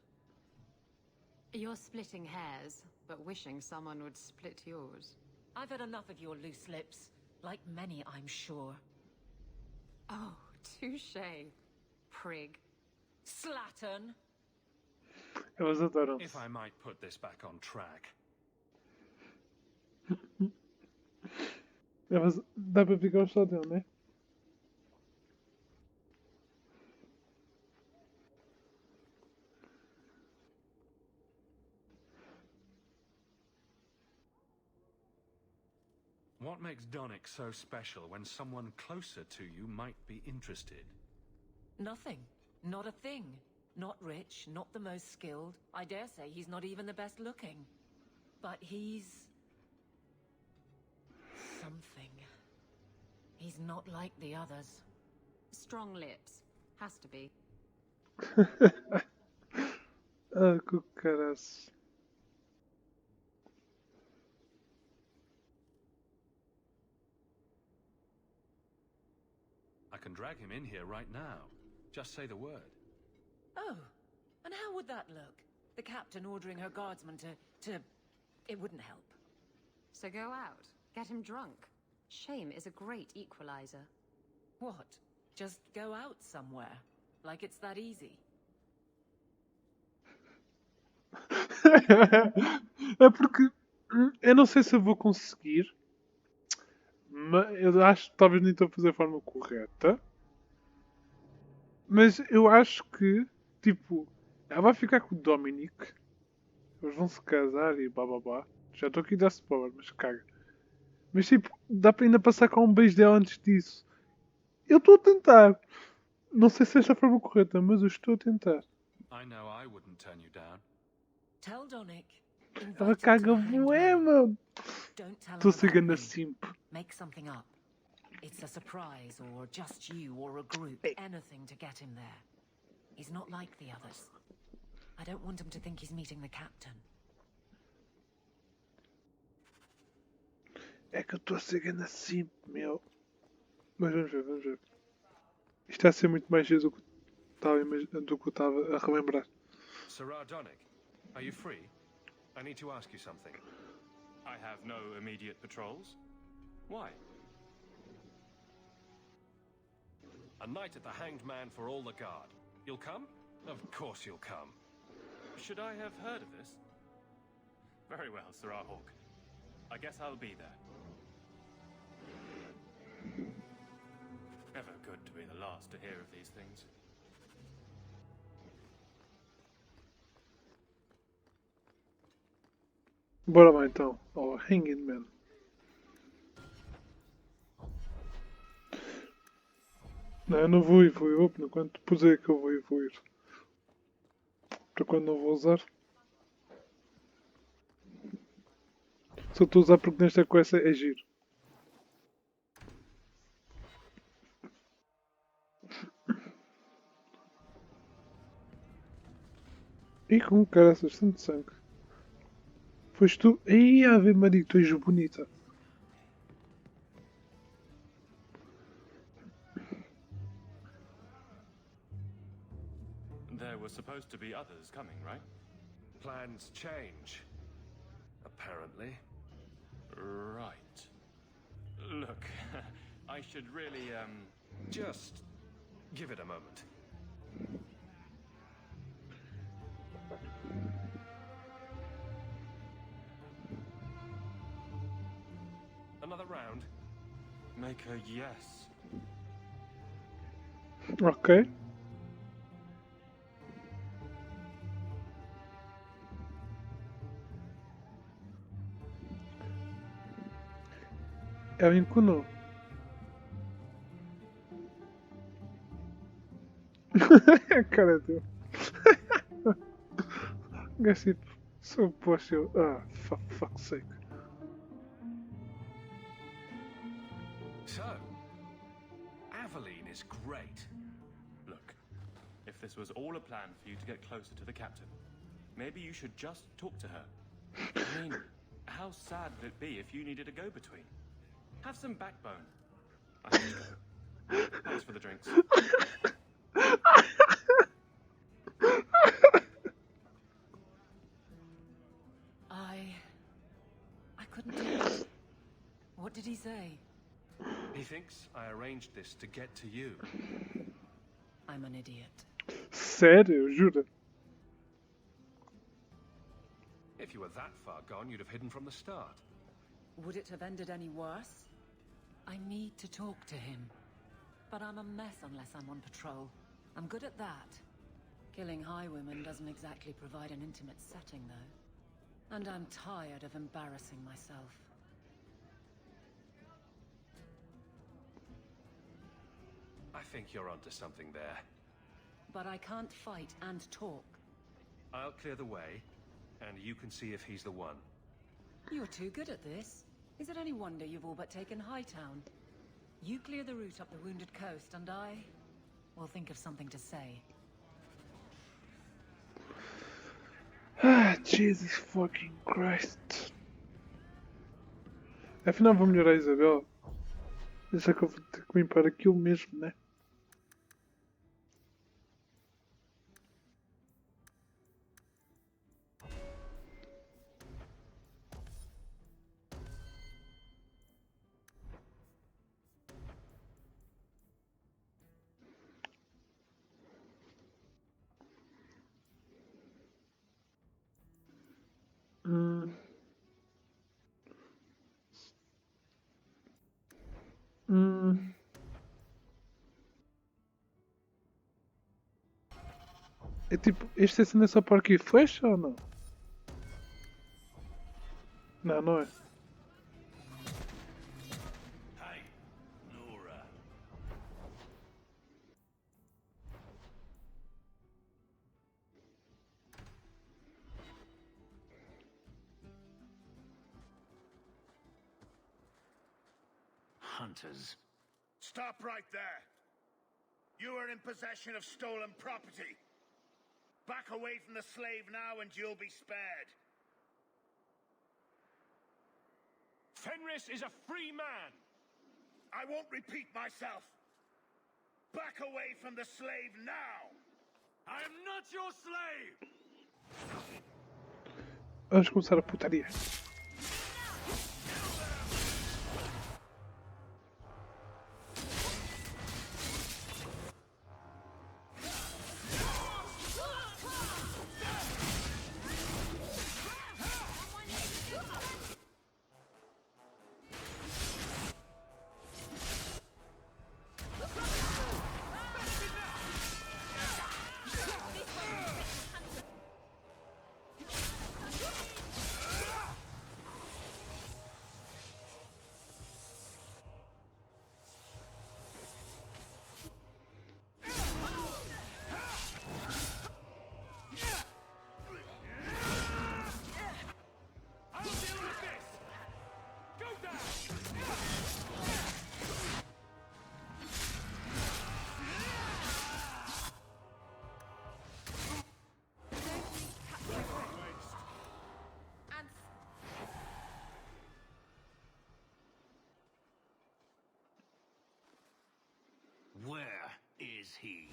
You're splitting hairs, but wishing someone would split yours. I've had enough of your loose lips. Like many, I'm sure. Oh, touche, prig. Slattern! Elas adoram. If I might put this back on track. Elas... Dá para ficar só dele, né? What makes Donnick so special when someone closer to you might be interested? Nothing. Not a thing. Not rich, not the most skilled. I dare say he's not even the best looking. But he's... something. He's not like the others. Strong lips. Has to be. Ah, que caras. I can drag him in here right now. Just say the word. Oh, and how would that look? The captain ordering her guardsmen to... It wouldn't help. So go out. Get him drunk. Shame is a great equalizer. What? Just go out somewhere? Like it's that easy? É porque eu não sei se eu vou conseguir, mas eu acho que talvez nem estou a fazer a forma correta. Mas eu acho que, tipo, ela vai ficar com o Dominic, eles vão se casar e blá blá blá. Já estou aqui a dar spoiler, mas caga. Mas tipo, dá para ainda passar com um beijo dela antes disso. Eu estou a tentar. Não sei se é esta a forma correta, mas eu estou a tentar. I know I wouldn't turn you down. Tell Donnick. Ela caga bué, mano. Estou seguindo a simp. Make something up. It's a surprise, or just you, or a group. Anything to get him there. He's not like the others. I don't want him to think he's meeting the captain. É que eu estou seguindo a simp, meu. Mas vamos ver, vamos ver. Isto está a ser muito mais giro do que eu estava a relembrar. Sarah Donnick, are you free? I need to ask you something. I have no immediate patrols. Why? A night at the Hanged Man for all the guard. You'll come? Of course you'll come. Should I have heard of this? Very well, Sarah Hawk. I guess I'll be there. Never good to be the last to hear of these things. Bora lá então, ao Hanging Man. Não, eu não vou ir, vou por enquanto. Depois é que eu vou ir. Para quando não vou usar. Só estou a usar porque nesta quest é giro. E com caraças, tanto sangue. Foste tu? Ei, Ave Maria, tu és bonita. There were supposed to be others coming, right? Plans change. Apparently. Right. Look, I should really, Just give it a moment. Another round? Make a yes. Ok. É o único não. A cara dele. Gasto sou poxa. Ah, fuck's sake. So, Aveline is great. Look, if this was all a plan for you to get closer to the captain, maybe you should just talk to her. I mean, how sad would it be if you needed a go-between? Have some backbone. I have to go. Thanks for the drinks. I couldn't tell. What did he say? He thinks I arranged this to get to you. I'm an idiot. Sério, jura? If you were that far gone, you'd have hidden from the start. Would it have ended any worse? I need to talk to him. But I'm a mess unless I'm on patrol. I'm good at that. Killing highwaymen doesn't exactly provide an intimate setting, though. And I'm tired of embarrassing myself. I think you're onto something there. But I can't fight and talk. I'll clear the way, and you can see if he's the one. You're too good at this. Is it any wonder you've all but taken Hightown? You clear the route up the Wounded Coast, and I will think of something to say. Ah, Jesus fucking Christ. Afinal, vou melhorar a Isabela. Deixa que eu vou ter que limpar aquilo mesmo, né? É tipo, este acende só para aqui flecha ou não? Não, não é. Hey, Nora. Hunters. Stop right there! You are in possession of stolen property. Back away from the slave now and you'll be spared. Fenris is a free man! I won't repeat myself. Back away from the slave now! I am not your slave! Vamos começar a putaria. Where is he?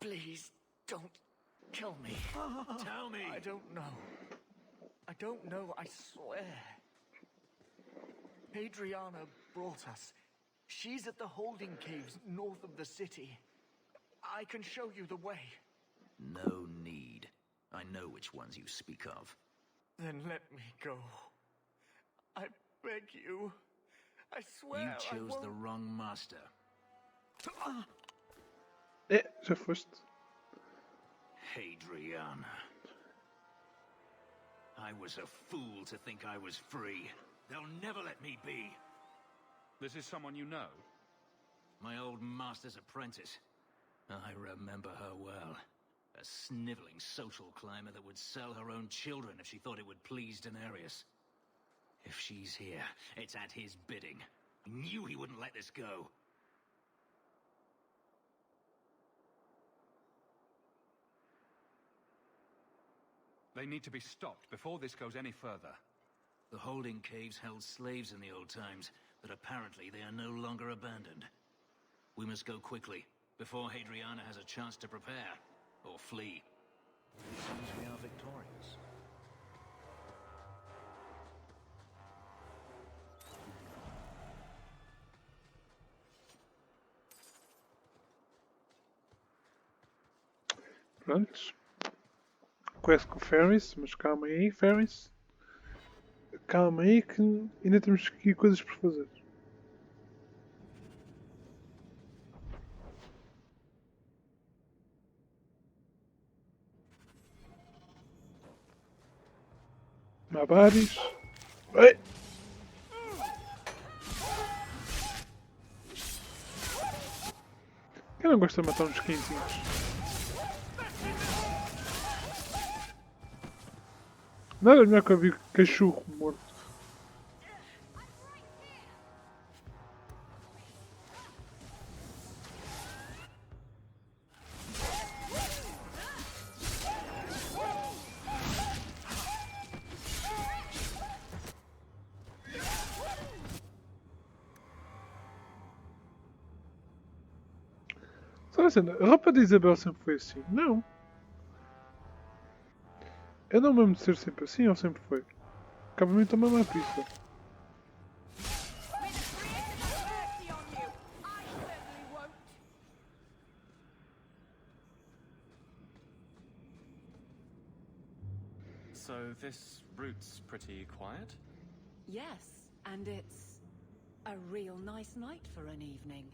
Please, don't kill me. Tell me! I don't know. I don't know, I swear. Adriana brought us. She's at the holding caves north of the city. I can show you the way. No need. I know which ones you speak of. Then let me go. I beg you. I swear You I chose won't... the wrong master. Já foste. Adriana. I was a fool to think I was free. They'll never let me be. This is someone you know? My old master's apprentice. I remember her well. A sniveling social climber that would sell her own children if she thought it would please Daenerys. If she's here, it's at his bidding. I knew he wouldn't let this go. They need to be stopped before this goes any further. The holding caves held slaves in the old times, but apparently they are no longer abandoned. We must go quickly. before Hadriana has a chance to prepare, or flee. It seems we are victorious. Prontos. Quest com o Ferris, mas calma aí, Ferris. Calma aí que ainda temos aqui coisas por fazer. Mabaris. Ei! Quem não gosta de matar uns quinzinhos? Nada melhor que eu vi cachorro morto. Só assim, a roupa de Isabel sempre foi assim? Não. Eu não me lembro de ser sempre assim ou sempre foi? Acaba-me tomar uma pizza. So this route's pretty quiet? Yes, and it's a real nice night for an evening.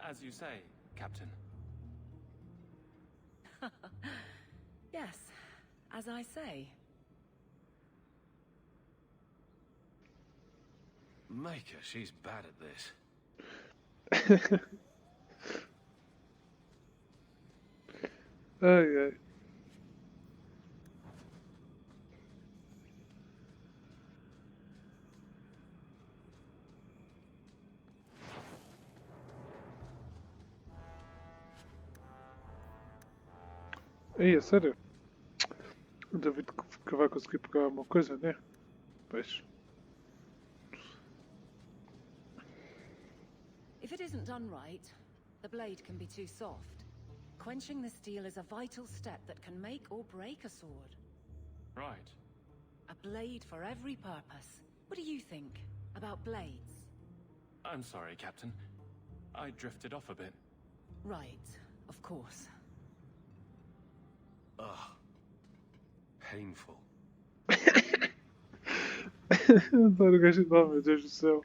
As you say, Captain. Yes, as I say. Maker, she's bad at this. Ai ai. Ei, é sério? O David que vai conseguir pegar uma coisa, né? Pois. If it isn't done right, the blade can be too soft. Quenching the steel is a vital step that can make or break a sword. Right. A blade for every purpose. What do you think about blades? I'm sorry, Captain. I drifted off a bit. Right, of course. Ugh. Painful. Adoro o gajo. Oh meu Deus do céu.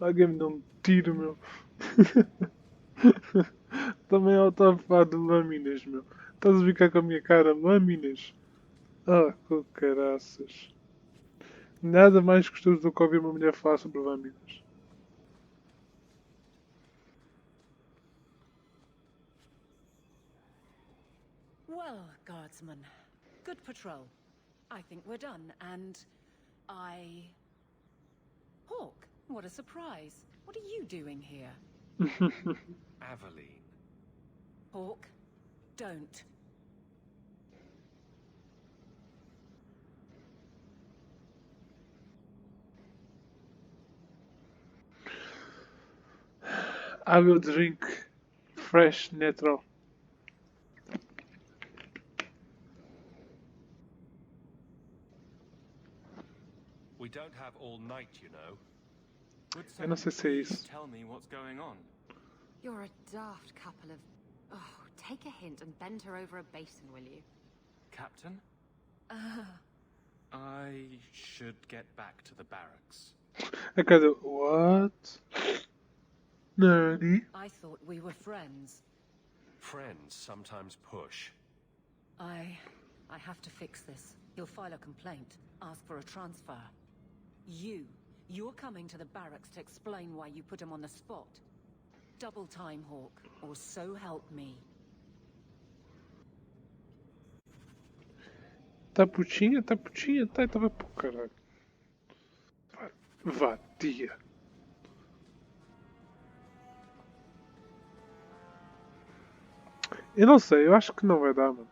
Alguém me dá um tiro, meu. Também ela está a falar de lâminas, meu. Estás a ficar com a minha cara? Lâminas. Ah, que caraças. Nada mais gostoso do que ouvir uma mulher falar sobre lâminas. Well, guardsman, good patrol. I think we're done, and Hawk, what a surprise. What are you doing here? Aveline. Hawk, don't. I will drink fresh natural. We don't have all night, you know. Would Eu não sei se é please isso. tell me what's going on? You're a daft couple of... Oh, take a hint and bend her over a basin, will you? Captain? I should get back to the barracks. A cada... What? Nani? I thought we were friends. Friends sometimes push. I have to fix this. He'll file a complaint, ask for a transfer. You're coming to the barracks to explain why you put him on the spot. Double time, Hawk, or so help me. Tá putinha? Tá putinha? Tá, então vai pro caralho. Vá, tia. Eu não sei, eu acho que não vai dar, mano.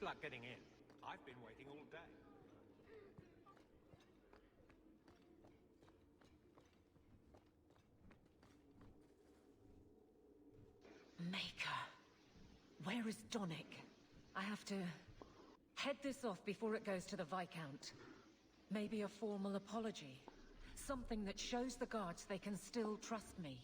luck getting in. I've been waiting all day. Maker. Where is Donick? I have to head this off before it goes to the Viscount. Maybe a formal apology. Something that shows the guards they can still trust me.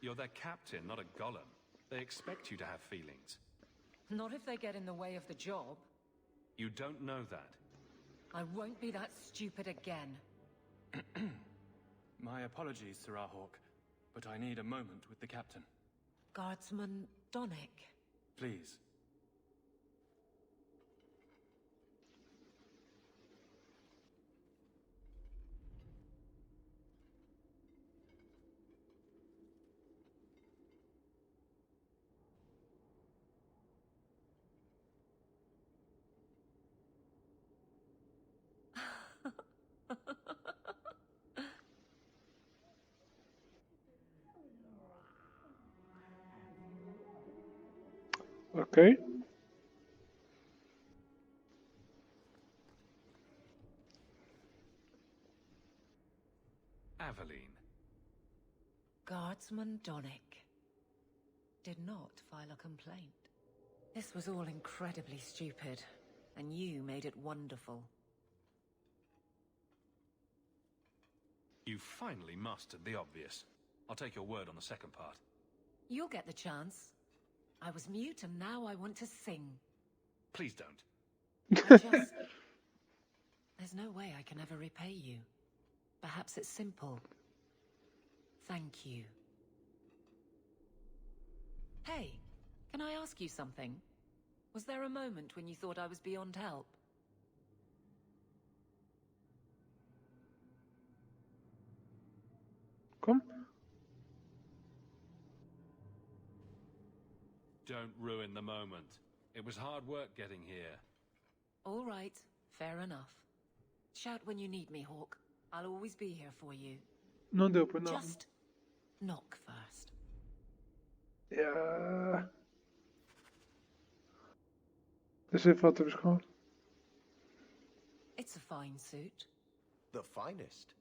You're their captain, not a golem. They expect you to have feelings. Not if they get in the way of the job. You don't know that. I won't be that stupid again. My apologies, Sir Hawk, but I need a moment with the captain. Guardsman Donick. Please. Ok. Aveline. Guardsman Donick did not file a complaint. This was all incredibly stupid, and you made it wonderful. You finally mastered the obvious. I'll take your word on the second part. You'll get the chance. I was mute and now I want to sing. Please don't. There's no way I can ever repay you. Perhaps it's simple. Thank you. Hey, can I ask you something? Was there a moment when you thought I was beyond help? Come. Don't ruin the moment. It was hard work getting here. All right, fair enough. Shout when you need me, Hawk. I'll always be here for you. Não deu para não. Just knock first. Yeah. Deixa eu falar outra vez com ela. It's a fine suit. The finest.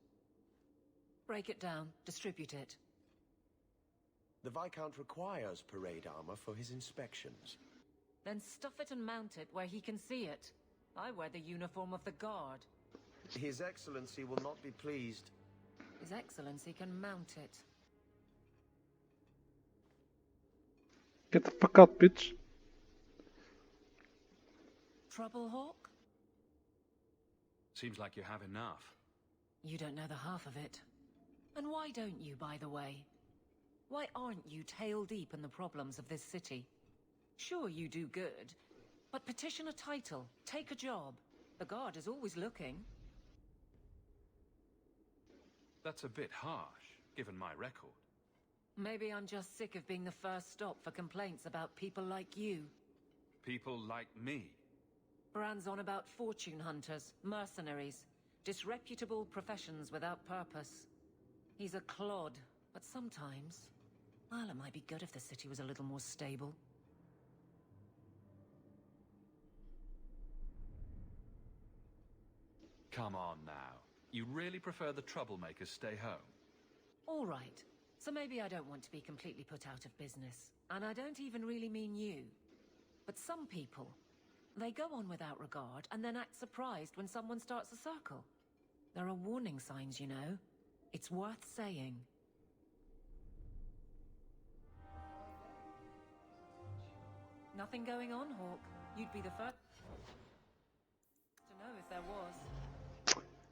Break it down, distribute it. The Viscount requires parade armor for his inspections. Then stuff it and mount it where he can see it. I wear the uniform of the guard. His Excellency will not be pleased. His Excellency can mount it. Get the fuck out, bitch. Trouble, Hawk? Seems like you have enough. You don't know the half of it. And why don't you, by the way? Why aren't you tail deep in the problems of this city? Sure, you do good, but petition a title, take a job. The guard is always looking. That's a bit harsh, given my record. Maybe I'm just sick of being the first stop for complaints about people like you. People like me. Brand's on about fortune hunters, mercenaries, disreputable professions without purpose. He's a clod, but sometimes, well, it might be good if the city was a little more stable. Come on now. You really prefer the troublemakers stay home? All right. So maybe I don't want to be completely put out of business. And I don't even really mean you. But some people, they go on without regard and then act surprised when someone starts a circle. There are warning signs, you know. It's worth saying. Nothing going on, Hawk. You'd be the first to know if there was.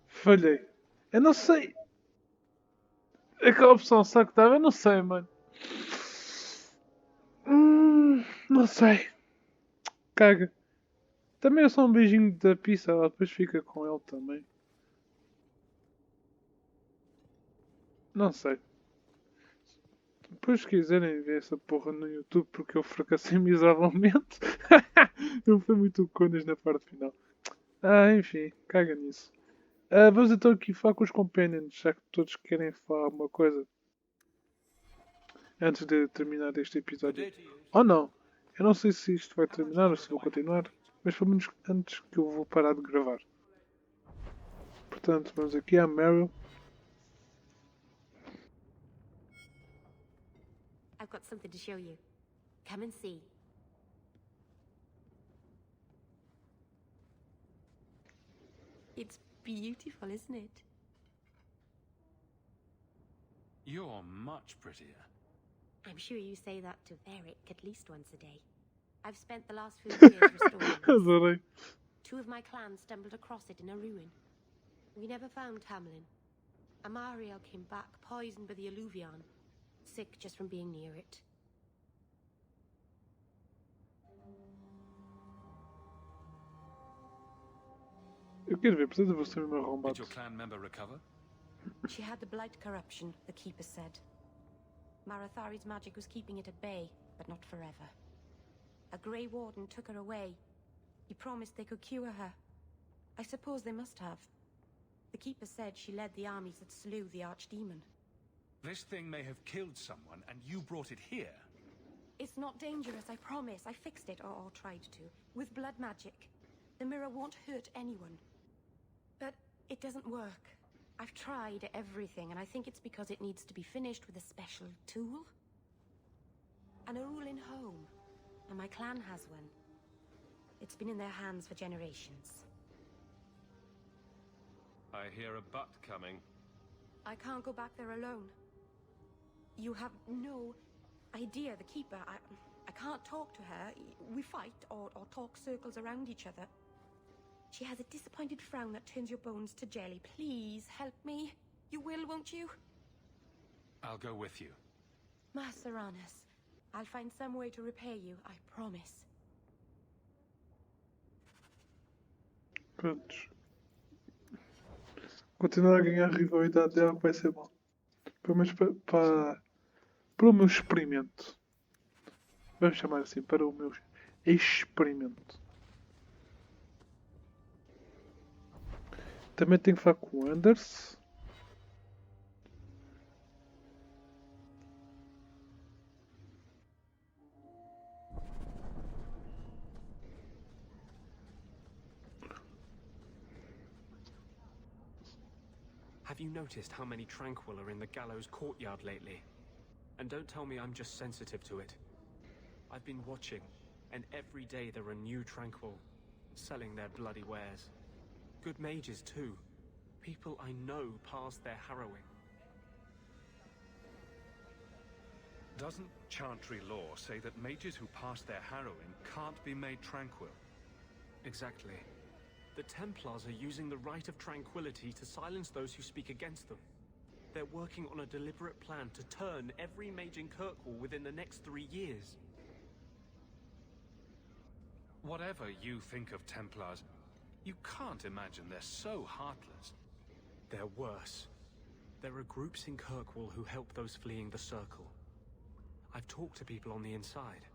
Falhei. Eu não sei. Aquela opção só que estava, eu não sei, mano. Não sei. Caga. Também é só um beijinho da pizza, ela depois fica com ele também. Não sei. Depois se quiserem ver essa porra no YouTube porque eu fracassei miseravelmente. Não foi muito conas na parte final. Enfim, caga nisso. Vamos então aqui falar com os companions, já que todos querem falar alguma coisa. antes de terminar este episódio. Ou não. Eu não sei se isto vai terminar ou se vou continuar, mas pelo menos antes que eu vou parar de gravar. Portanto, vamos aqui a Meryl. I've got something to show you. Come and see. It's beautiful, isn't it? You're much prettier. I'm sure you say that to Varric at least once a day. I've spent the last few years restoring Adorei. this. 2 of my clan stumbled across it in a ruin. We never found Tamlin. Amariel came back poisoned by the alluvion, sick just from being near it. Eu quero ver, precisa de você mesmo arrombado. Did your clan member recover? She had the blight corruption, the Keeper said. Marathari's magic was keeping it at bay, but not forever. A Grey Warden took her away. He promised they could cure her. I suppose they must have. The Keeper said she led the armies that slew the Archdemon. This thing may have killed someone, and you brought it here. It's not dangerous, I promise. I fixed it, or tried to, with blood magic. The mirror won't hurt anyone. But it doesn't work. I've tried everything, and I think it's because it needs to be finished with a special tool. An Aveline home, and my clan has one. It's been in their hands for generations. I hear a butt coming. I can't go back there alone. You have no idea, the Keeper. I can't talk to her. We fight or talk circles around each other. She has a disappointed frown that turns your bones to jelly. Please, help me. You will, won't you? I'll go with you. Maceranus, I'll find some way to repay you, I promise. Prontos. Continuar a ganhar rivalidade dela vai ser bom. Pelo menos para o meu experimento. Vamos chamar assim, para o meu experimento. Também tenho que falar com o Anders. Have you noticed how many Tranquil are in the gallows courtyard lately? And don't tell me I'm just sensitive to it. I've been watching, and every day there are new Tranquil, selling their bloody wares. Good mages too. People I know past their harrowing. Doesn't Chantry law say that mages who pass their harrowing can't be made tranquil? Exactly. The Templars are using the right of tranquility to silence those who speak against them. They're working on a deliberate plan to turn every mage in Kirkwall within the next 3 years. Whatever you think of Templars, you can't imagine they're so heartless. They're worse. There are groups in Kirkwall who help those fleeing the Circle. I've talked to people on the inside.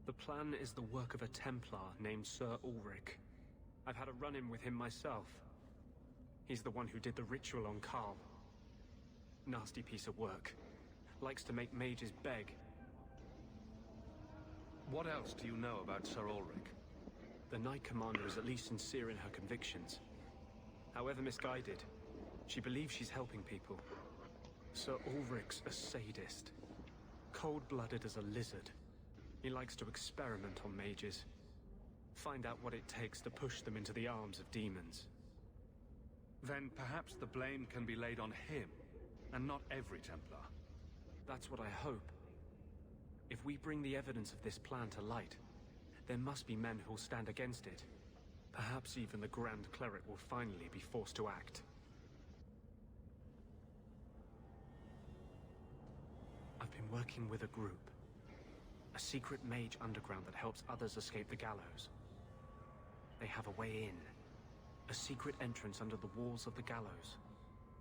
The plan is the work of a Templar named Sir Ulrich. I've had a run-in with him myself. He's the one who did the ritual on Karl. Nasty piece of work. Likes to make mages beg. What else do you know about Sir Ulrich? The Knight Commander is at least sincere in her convictions. However misguided, she believes she's helping people. Sir Ulrich's a sadist. Cold-blooded as a lizard. He likes to experiment on mages. Find out what it takes to push them into the arms of demons. Then perhaps the blame can be laid on him, and not every Templar. That's what I hope. If we bring the evidence of this plan to light, there must be men who'll stand against it. Perhaps even the Grand Cleric will finally be forced to act. I've been working with a group. A secret mage underground that helps others escape the gallows. They have a way in. A secret entrance under the walls of the gallows.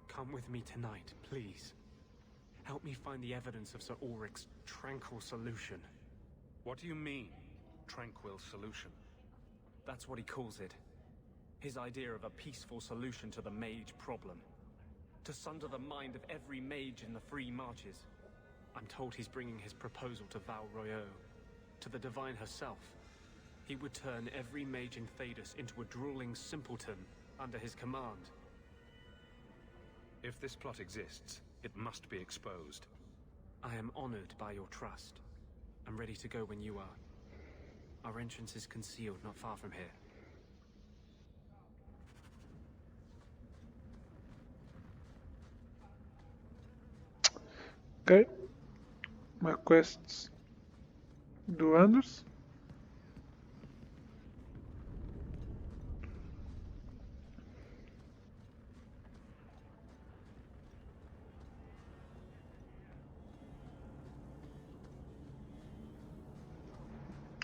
Come with me tonight, please. Help me find the evidence of Sir Ulrich's tranquil solution. What do you mean, tranquil solution? That's what he calls it. His idea of a peaceful solution to the mage problem. To sunder the mind of every mage in the free marches. I'm told he's bringing his proposal to Val Royeau, to the Divine herself. He would turn every mage in Thedas into a drooling simpleton under his command. If this plot exists, it must be exposed. I am honored by your trust. I'm ready to go when you are. Our entrance is concealed not far from here. Ok. Uma quest do Anders.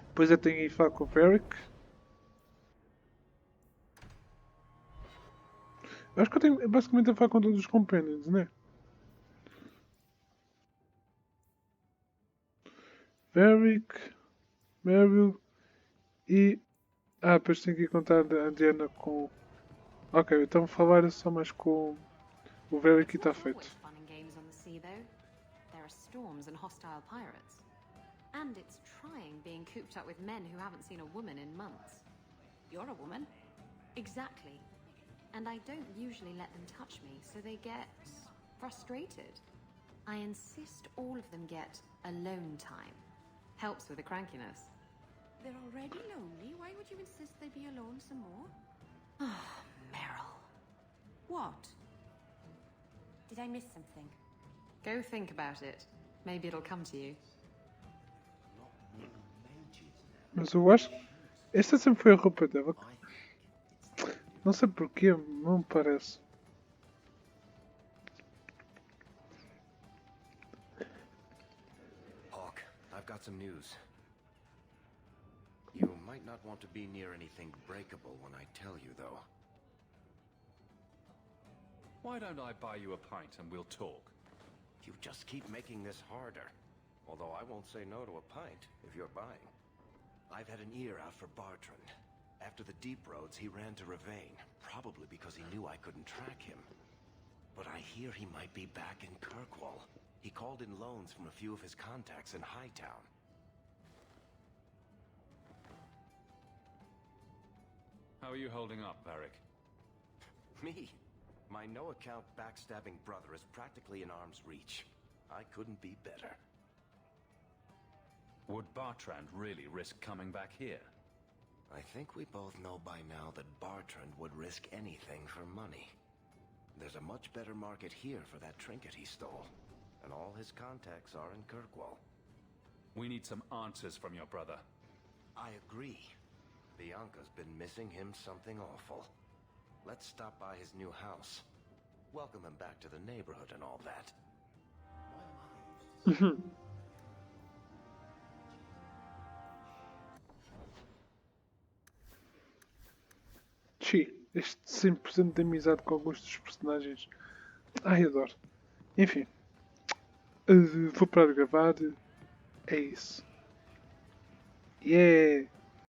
Depois eu tenho que ir falar com o Varric. Eu acho que eu tenho basicamente a falar com todos os companions, né? Varric, Meryl e... Ah, depois tenho que ir contar a Diana com... Ok, então vou falar só mais com o Varric e está feito. Fun and games on the sea, though. There are storms and hostile pirates. And it's trying being cooped up with men who haven't seen a woman in months. You're a woman. Exactly. And I don't usually let them touch me, so they get frustrated. I insist all of them get alone time. Helps with the crankiness. They're already lonely. Why would you insist they be alone some more? Ah, Meryl. What? Did I miss something? Go think about it. Maybe it'll come to you. Mas eu acho que esta sempre foi a roupa dela. Não sei porquê, não me parece. Hawk, I've got some news. You might not want to be near anything breakable when I tell you, though. Why don't I buy you a pint and we'll talk? You just keep making this harder. Although I won't say no to a pint, if you're buying. I've had an ear out for Bartrand. After the Deep Roads, he ran to Ravane, probably because he knew I couldn't track him. But I hear he might be back in Kirkwall. He called in loans from a few of his contacts in Hightown. How are you holding up, Varric? Me? My no-account backstabbing brother is practically in arm's reach. I couldn't be better. Would Bartrand really risk coming back here? I think we both know by now that Bartrand would risk anything for money. There's a much better market here for that trinket he stole. And all his contacts are in Kirkwall. We need some answers from your brother. I agree. Bianca's been missing him something awful. Let's stop by his new house. Welcome him back to the neighborhood and all that. Chi, este 100% de amizade com alguns dos personagens. Ai, adoro. Enfim. Vou parar de gravar. É isso. Yeah!